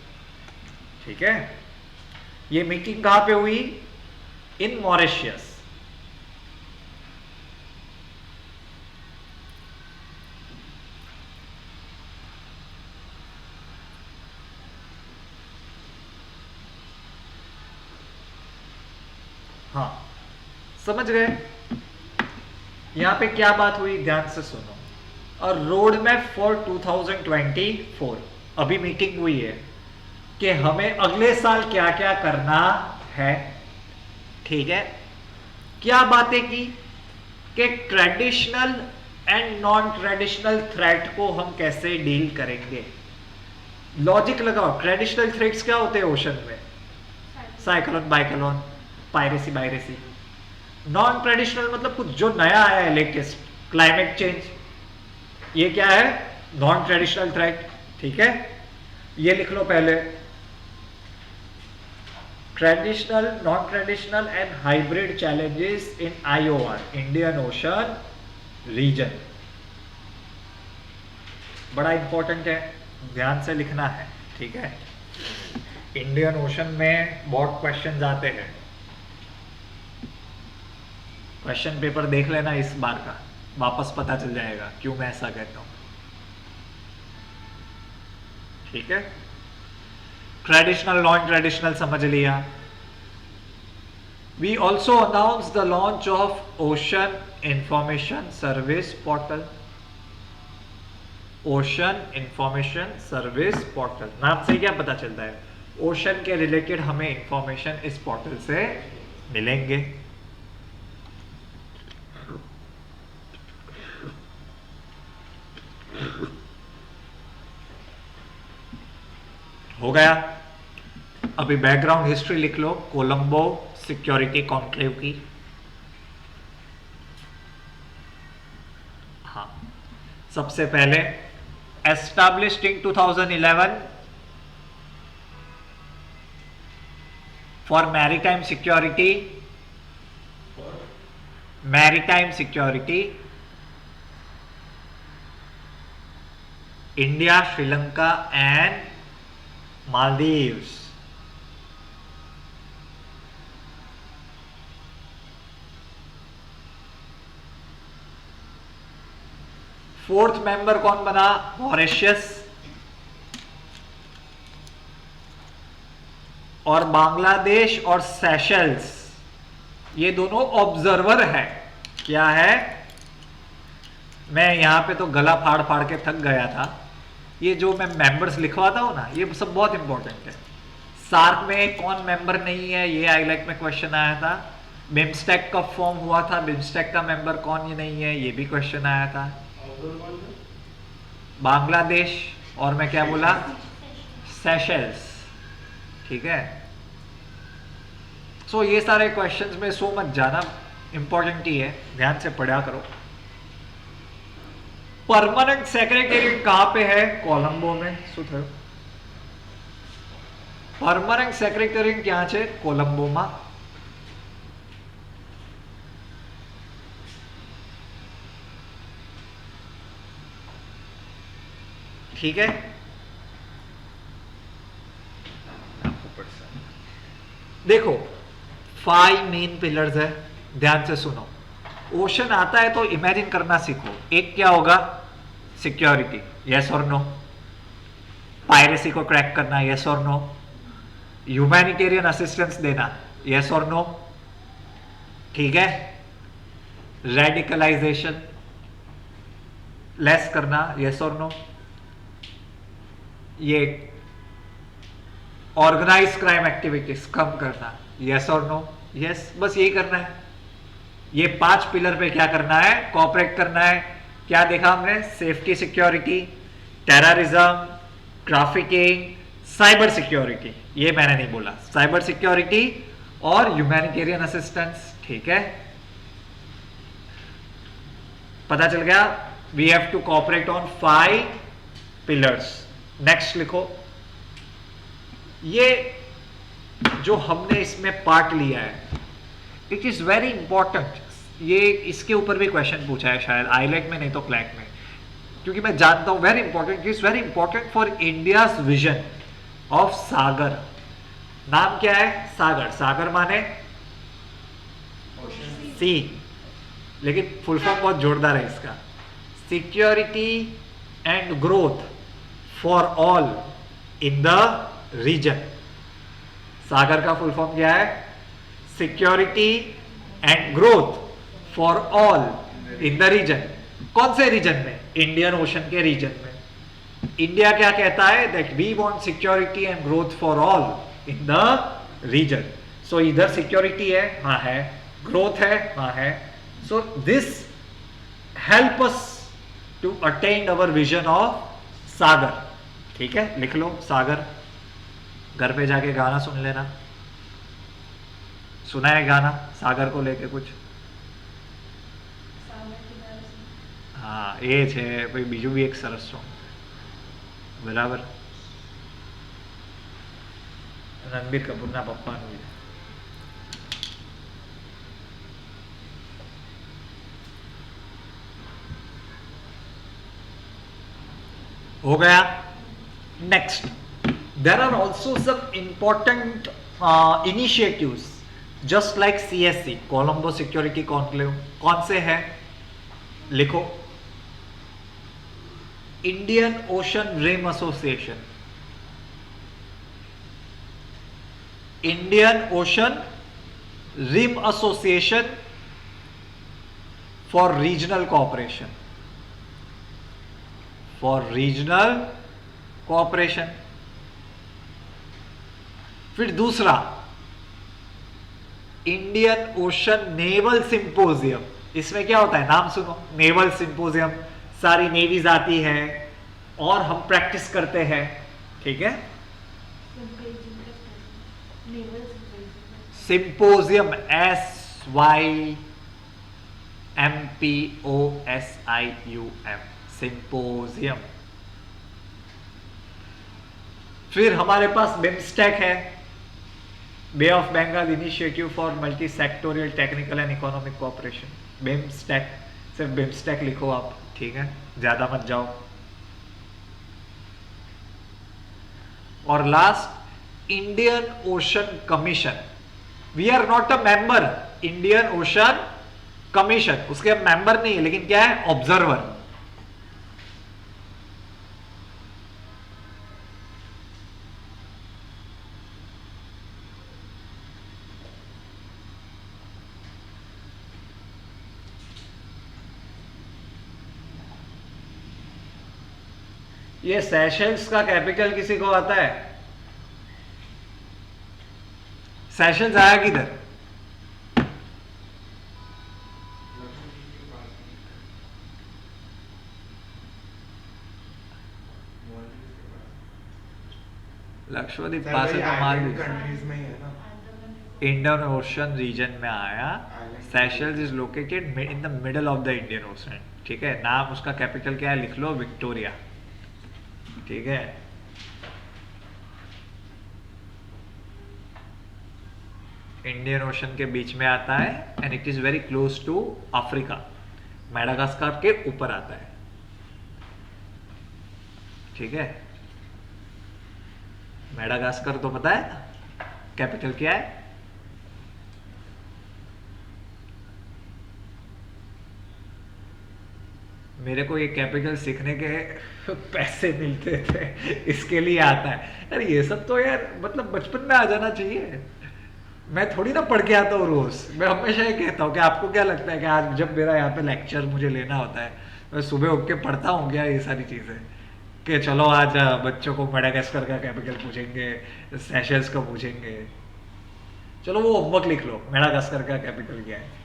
ठीक है. ये मीटिंग कहाँ पे हुई? इन मॉरिशियस. हाँ, समझ गए? यहाँ पे क्या बात हुई, ध्यान से सुनो। और रोड मैप फॉर 2024, अभी मीटिंग हुई है कि हमें अगले साल क्या क्या करना है। ठीक है, क्या बातें की कि traditional and non traditional threat को हम कैसे डील करेंगे। लॉजिक लगाओ, ट्रेडिशनल थ्रेट्स क्या होते हैं ओशन में, साइक्लोन, बाइक्लोन, पायरेसी, बायरेसी। नॉन ट्रेडिशनल मतलब कुछ जो नया आया है, लेटेस्ट, क्लाइमेट चेंज, ये क्या है, नॉन ट्रेडिशनल थ्रेट। ठीक है, ये लिख लो पहले, traditional, non traditional and hybrid challenges in IOR, Indian ocean region. बड़ा इंपॉर्टेंट है, ध्यान से लिखना है। ठीक है, इंडियन ओशन में बहुत क्वेश्चंस आते हैं, क्वेश्चन पेपर देख लेना इस बार का, वापस पता चल जाएगा क्यों मैं ऐसा कहता हूं। ठीक है, ट्रेडिशनल, नॉन ट्रेडिशनल समझ लिया। We also announce the launch of ocean information service portal. Ocean information service portal, नाम से क्या पता चलता है, ओशन के रिलेटेड हमें इंफॉर्मेशन इस पोर्टल से मिलेंगे। हो गया। अभी बैकग्राउंड हिस्ट्री लिख लो कोलंबो सिक्योरिटी कॉन्क्लेव की। हाँ, सबसे पहले established in 2011 for maritime security, India, Sri Lanka and Maldives. Fourth member कौन बना, मॉरिशस। और बांग्लादेश और सेशल्स, ये दोनों ऑब्जर्वर है। क्या है, मैं यहां पे तो गला फाड़ फाड़ के थक गया था। ये जो मैं मेंबर्स लिखवाता हूं ना, ये सब बहुत इंपॉर्टेंट है। सार्क में कौन मेंबर नहीं है, ये आईलाइक में क्वेश्चन आया था। बिम्स्टेक कब फॉर्म हुआ था, बिम्स्टेक का मेंबर कौन ये नहीं है, ये भी क्वेश्चन आया था। बांग्लादेश और मैं क्या बोला, सेशल्स। ठीक है, सो ये सारे क्वेश्चंस में सो मत जाना, इंपॉर्टेंट ही है, ध्यान से पढ़ा करो। परमानेंट सेक्रेटेरिएट कहां पे है, कोलंबो में। શું થયું, परमानेंट सेक्रेटेरिएट ક્યાં છે, કોલંબોમાં। ठीक है, देखो 5 मेन पिलर्स है, ध्यान से सुनो। ओशन आता है तो इमेजिन करना सीखो। एक क्या होगा, सिक्योरिटी, यस और नो। पायरेसी को क्रैक करना, यस और नो। ह्यूमैनिटेरियन असिस्टेंस देना, यस और नो। ठीक है, रेडिकलाइजेशन लेस करना, यस और नो। ये ऑर्गेनाइज क्राइम एक्टिविटीज कम करना, यस और नो। यस, बस यही करना है। ये 5 पिलर पे क्या करना है, कोऑपरेट करना है। क्या देखा हमने, safety security, terrorism, trafficking, cyber security. ये मैंने नहीं बोला, साइबर सिक्योरिटी और ह्यूमैनिटेरियन असिस्टेंस। ठीक है, पता चल गया। We have to cooperate on 5 pillars. Next लिखो, ये जो हमने इसमें पार्ट लिया है, इट इज वेरी इंपॉर्टेंट। ये इसके ऊपर भी क्वेश्चन पूछा है शायद, आईलेट में नहीं तो क्लैक में, क्योंकि मैं जानता हूं very important, is very important for India's vision of Sagar. नाम क्या है, सागर। सागर माने सी, लेकिन फुल फॉर्म बहुत जोरदार है इसका, security and growth for all in the region. Sagar का फुल फॉर्म क्या है, security and growth for all in the region. कौन से रीजन में? इंडियन ओशन के रीजन में। इंडिया क्या कहता है? That we want security and growth for all in the region. So इधर सिक्योरिटी है, वहां है, ग्रोथ है, वहां है। So this help us to attain our vision of सागर। ठीक है, लिख लो सागर। घर पे जाके गाना सुन लेना। सुना है गाना सागर को लेके कुछ? हाँ, ये છે પછી બીજું બી એક સરસ સોંગ, બરાબર, રણબીર કપૂરના પપ્પાનું છે। हो गया। Next, there are also some important initiatives just like CSC, Colombo security conclave. कौन से हैं? लिखो। Indian ocean rim association, Indian ocean rim association for regional cooperation, for regional cooperation. फिर दूसरा, इंडियन ओशन नेवल सिंपोजियम। इसमें क्या होता है? नाम सुनो, नेवल सिंपोजियम। सारी नेवीज आती है और हम प्रैक्टिस करते हैं। ठीक है, सिंपोजियम, SYMPOSIUM, सिंपोजियम। फिर हमारे पास बिम्स्टेक है, bay of Bengal initiative for multi sectoral technical and economic cooperation. BIMSTEC, सिर्फ बिम्स्टेक लिखो आप, ठीक है, ज्यादा मत जाओ। और last, Indian ocean commission. We are not a member, Indian ocean commission, उसके हम मेंबर नहीं है, लेकिन क्या है? ऑब्जर्वर। ये सेशल्स का कैपिटल किसी को आता है? सेशल्स आया किधर? लक्षद्वीप पास है तो मालदीव कंट्रीज में ही है ना। इंडियन ओशन रीजन में आया। Seychelles is located in the middle of the Indian ocean. ठीक है, नाम उसका कैपिटल क्या है? लिख लो, विक्टोरिया। ठीक है, इंडियन ओशन के बीच में आता है and it is very close to Africa. Madagascar के ऊपर आता है। ठीक है, मेडागास्कर तो पता है ना कैपिटल क्या है? मेरे को ये कैपिटल सीखने के पैसे मिलते थे, इसके लिए आता है। अरे ये सब तो यार मतलब बचपन में आ जाना चाहिए। मैं थोड़ी ना पढ़ के आता हूँ रोज। मैं हमेशा ये कहता हूँ कि आपको क्या लगता है कि आज जब मेरा यहाँ पे लेक्चर मुझे लेना होता है, मैं सुबह उठ के पढ़ता हूँ क्या ये सारी चीज़ें कि चलो आज बच्चों को मेडागास्कर का कैपिटल पूछेंगे, सेशल्स का पूछेंगे। चलो वो होमवर्क लिख लो, मेडागास्कर का कैपिटल क्या है।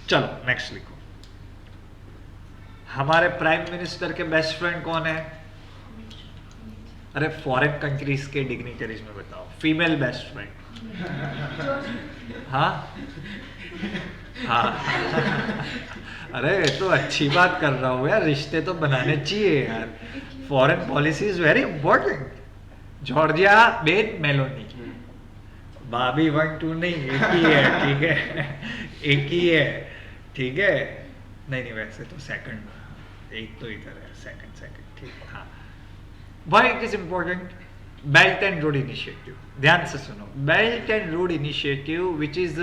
चलो नेक्स्ट लिखो। हमारे प्राइम मिनिस्टर के बेस्ट फ्रेंड कौन है? अरे फॉरेन कंट्रीज के डिग्निटरीज में बताओ, फीमेल बेस्ट फ्रेंड। हाँ हाँ अरे तो अच्छी बात कर रहा हूँ यार, रिश्ते तो बनाने चाहिए यार। Foreign policy is very important. Georgia Ben Meloni, भाभी 1 2 नहीं, एक ही है। ठीक है, एक ही है। ठीक है, नहीं वैसे तो सेकंड एक तो इधर है, सेकंड ठीक है। हाँ, why it is important? Belt and road initiative, ध्यान से सुनो। Belt and road initiative which is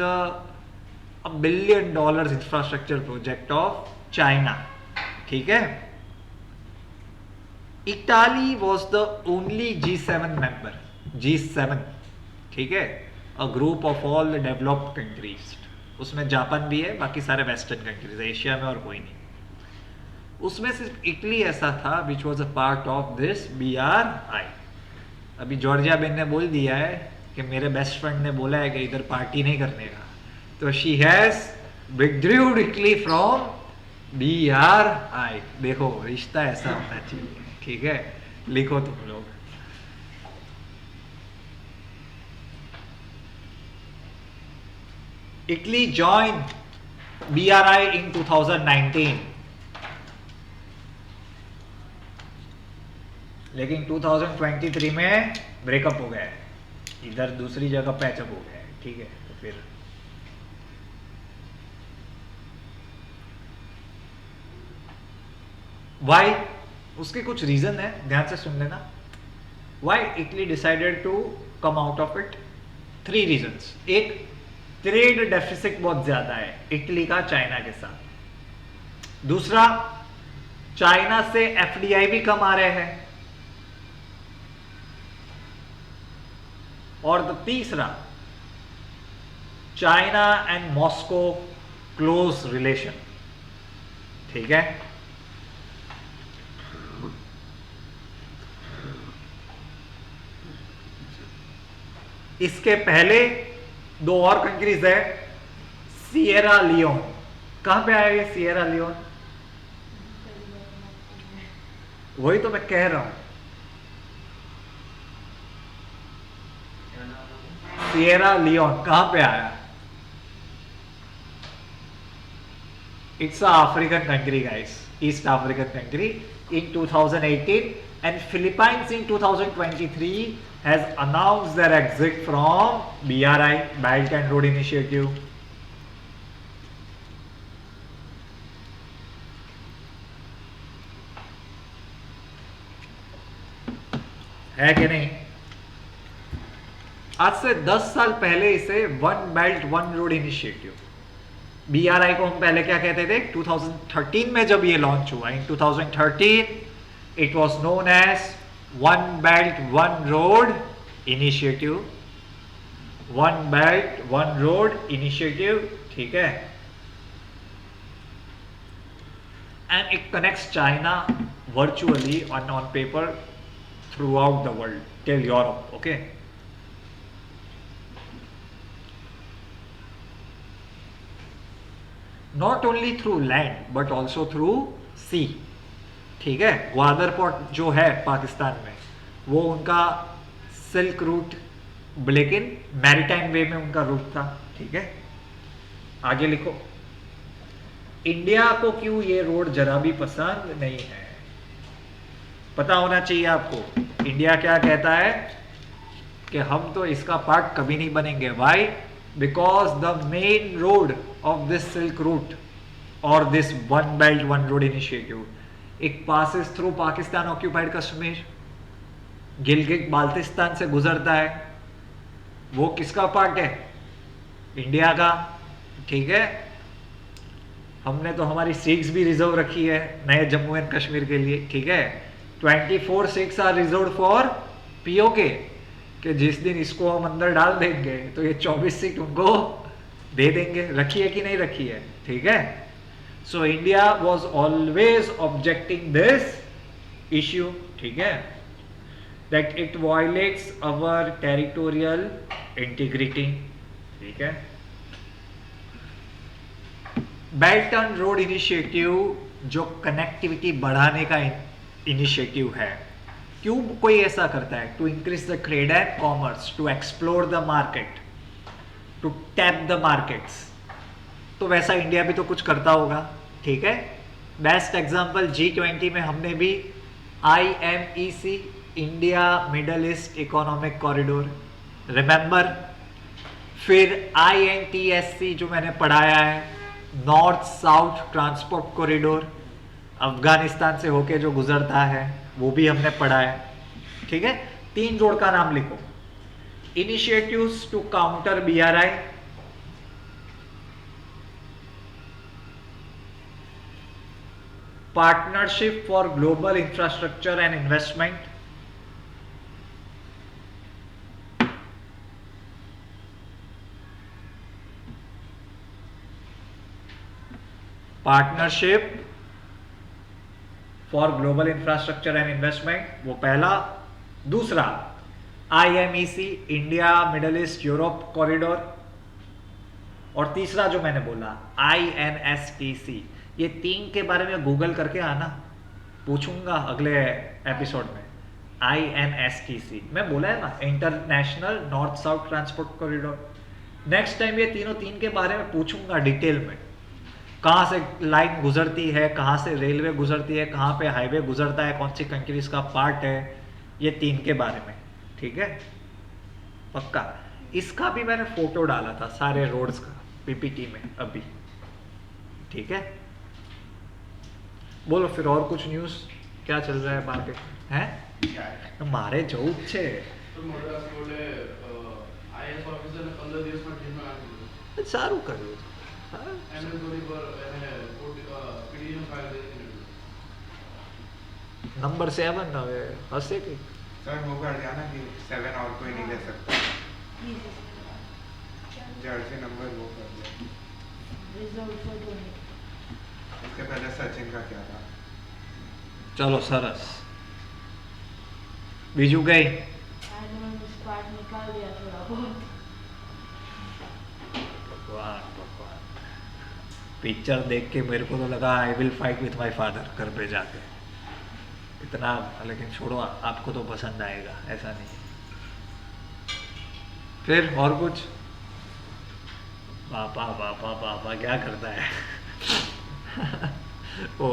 $1 billion infrastructure project of China, ठीक है। Italy was the only G7 member, G7, ठीक है, a group of all the developed countries. उसमें Japan भी है, बाकी सारे वेस्टर्न कंट्रीज, एशिया में और कोई नहीं। उसमें सिर्फ इटली ऐसा था which was a part of this BRI। अभी जॉर्जिया बेन ने बोल दिया है कि मेरे बेस्ट फ्रेंड ने बोला है कि इधर पार्टी नहीं करने का, तो she has withdrew Italy from BRI। देखो रिश्ता ऐसा होना चाहिए, ठीक है, लिखो तुम लोग। इटली जॉइन BRI इन 2019, लेकिन 2023 में ब्रेकअप हो गया है, इधर दूसरी जगह पैचअप हो गया है, ठीक है। तो फिर वाई, उसके कुछ रीजन है, ध्यान से सुन लेना। Why Italy decided to come out of it? 3 reasons. एक, ट्रेड डेफिसिट बहुत ज्यादा है इटली का चाइना के साथ। दूसरा, चाइना से FDI भी कम आ रहे हैं। और तीसरा, China and Moscow close relation, ठीक है। इसके पहले 2 और कंट्रीज है, सिएरा लियोन। कहां पे आया ये सिएरा लियोन? वही तो मैं कह रहा हूं, सिएरा लियोन कहां पे आया? It's a African country guys, east African country in 2018, and Philippines in 2023 has announced their exit from BRI, Belt and Road Initiative. है कि नहीं? आज से 10 साल पहले इसे one belt one road initiative, BRI को हम पहले क्या कहते थे? 2013 में जब ये लॉन्च हुआ, in 2013 it was known as one belt one road initiative, one belt one road initiative, ठीक है। And it connects China virtually on paper throughout the world till Europe, okay. Not only through land but also through sea, ठीक है। Gwadar port जो है पाकिस्तान में, वो उनका silk route, लेकिन मैरीटाइम वे में उनका रूट था, ठीक है। आगे लिखो, इंडिया को क्यों ये रोड जरा भी पसंद नहीं है? पता होना चाहिए आपको। इंडिया क्या कहता है कि हम तो इसका पार्ट कभी नहीं बनेंगे। Y? Because the main road of this silk route or this one belt one road initiative, it passes through Pakistan occupied Kashmir, Gilgit Baltistan से गुजरता है। वो किसका पार्ट है? इंडिया का, ठीक है। हमने तो हमारी सीट्स भी रिजर्व रखी है नए जम्मू एंड कश्मीर के लिए, ठीक है। 24 seats are reserve for POK, कि जिस दिन इसको हम अंदर डाल देंगे तो ये 24 सीट उनको दे देंगे। रखी है कि नहीं रखी है, ठीक है। So India was always objecting this issue, ठीक है, that it violates our territorial integrity, ठीक है। बेल्ट एंड रोड इनिशिएटिव जो कनेक्टिविटी बढ़ाने का इनिशिएटिव है, क्यों कोई ऐसा करता है? To increase the trade and commerce, to explore the market, to tap the markets. तो वैसा इंडिया भी तो कुछ करता होगा, ठीक है। बेस्ट एग्जांपल G20 में हमने भी IMEC, India middle east economic corridor, remember. फिर INTSC जो मैंने पढ़ाया है, north south transport corridor, Afghanistan से होके जो गुजरता है वो भी हमने पढ़ा है, ठीक है। 3 रोड का नाम लिखो। Initiatives to counter BRI, partnership for global infrastructure and investment, partnership for global infrastructure and investment, वो पहला। दूसरा IMEC, India middle east Europe corridor. और तीसरा जो मैंने बोला INSTC। ये 3 के बारे में गूगल करके आना, पूछूंगा अगले एपिसोड में। INSTC मैं बोला है ना, international north south transport corridor. Next time ये तीनों 3 के बारे में पूछूंगा डिटेल में, कहाँ से लाइन गुजरती है, कहाँ से रेलवे गुजरती है, कहाँ पे हाईवे गुजरता है, कौन सी कंट्रीज का पार्ट है, ये 3 के बारे में, ठीक है पक्का। इसका भी मैंने फोटो डाला था सारे रोड्स का PPT में अभी, ठीक है। बोलो फिर और कुछ न्यूज़ क्या चल रहा है मार्केट में, हैं मारे जવું જ છે। સારું કર્યું, नंबर 7 હવે હશે કે सर वो कर दिया ना कि 7 और कोई नहीं ले सकता, जर्सी नंबर वो कर दिया। Reserve for Dhoni. इसके पहले सचिन का क्या था? चलो सरस। બીજું કઈ? मैंने स्क्वाड निकाल दिया थोड़ा बहुत। भगवान भगवान, पिक्चर देख के मेरे को तो लगा I will fight with my father घर पे जाके, इतना। लेकिन छोड़ो, आपको तो पसंद आएगा, ऐसा नहीं। फिर और कुछ? पापा पापा पापा क्या करता है वो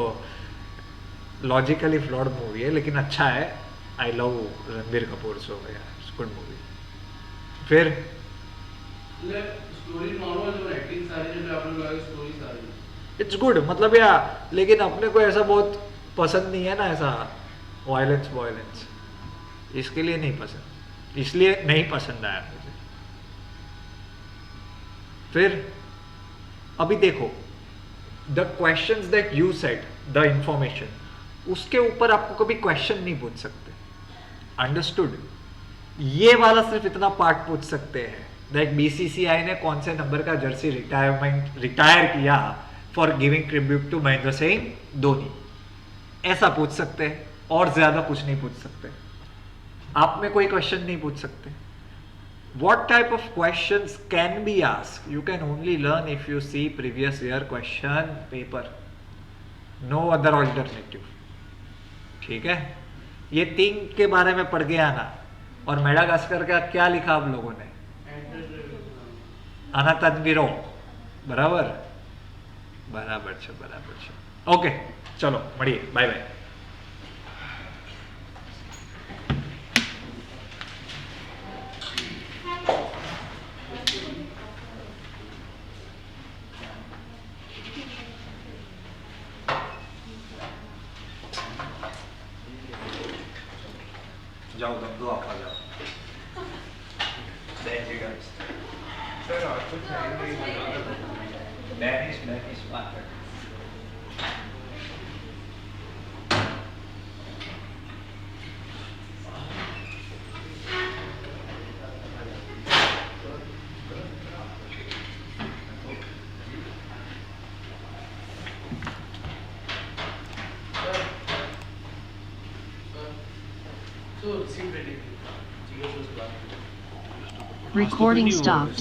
लॉजिकली फ्लॉड मूवी है लेकिन अच्छा है। I love Ranbir Kapoor, so good movie. फिर स्टोरी नॉर्मल जो एक्टिंग सारी जो आपने लगा स्टोरी सारी इट्स गुड, मतलब यार, लेकिन अपने को ऐसा बहुत पसंद नहीं है ना, ऐसा वायलेंस इसके लिए नहीं पसंद, इसलिए नहीं पसंद आया मुझे। फिर अभी देखो, the questions that you set, the information, उसके ऊपर आपको कभी क्वेश्चन नहीं पूछ सकते, अंडरस्टूड। ये वाला सिर्फ इतना पार्ट पूछ सकते हैं, लाइक BCCI ने कौन से नंबर का जर्सी रिटायर किया for giving tribute to Mahendra Singh Dhoni, ऐसा पूछ सकते हैं, और ज्यादा कुछ नहीं पूछ सकते। आप में कोई क्वेश्चन नहीं पूछ सकते। What type of questions can be asked? You can only learn if you see previous year question paper. No other alternative. ठीक है, ये 3 के बारे में पढ़ के आना। और मेडागास्कर का क्या लिखा आप लोगों ने? आना तनवीरो, बराबर बराबर છે, बराबर છે। ओके चलो મળીએ, बाय बाय। जाओ धंधो आपा जाओ। सर और कुछ नहीं। डैनिश बात है। Recording stopped.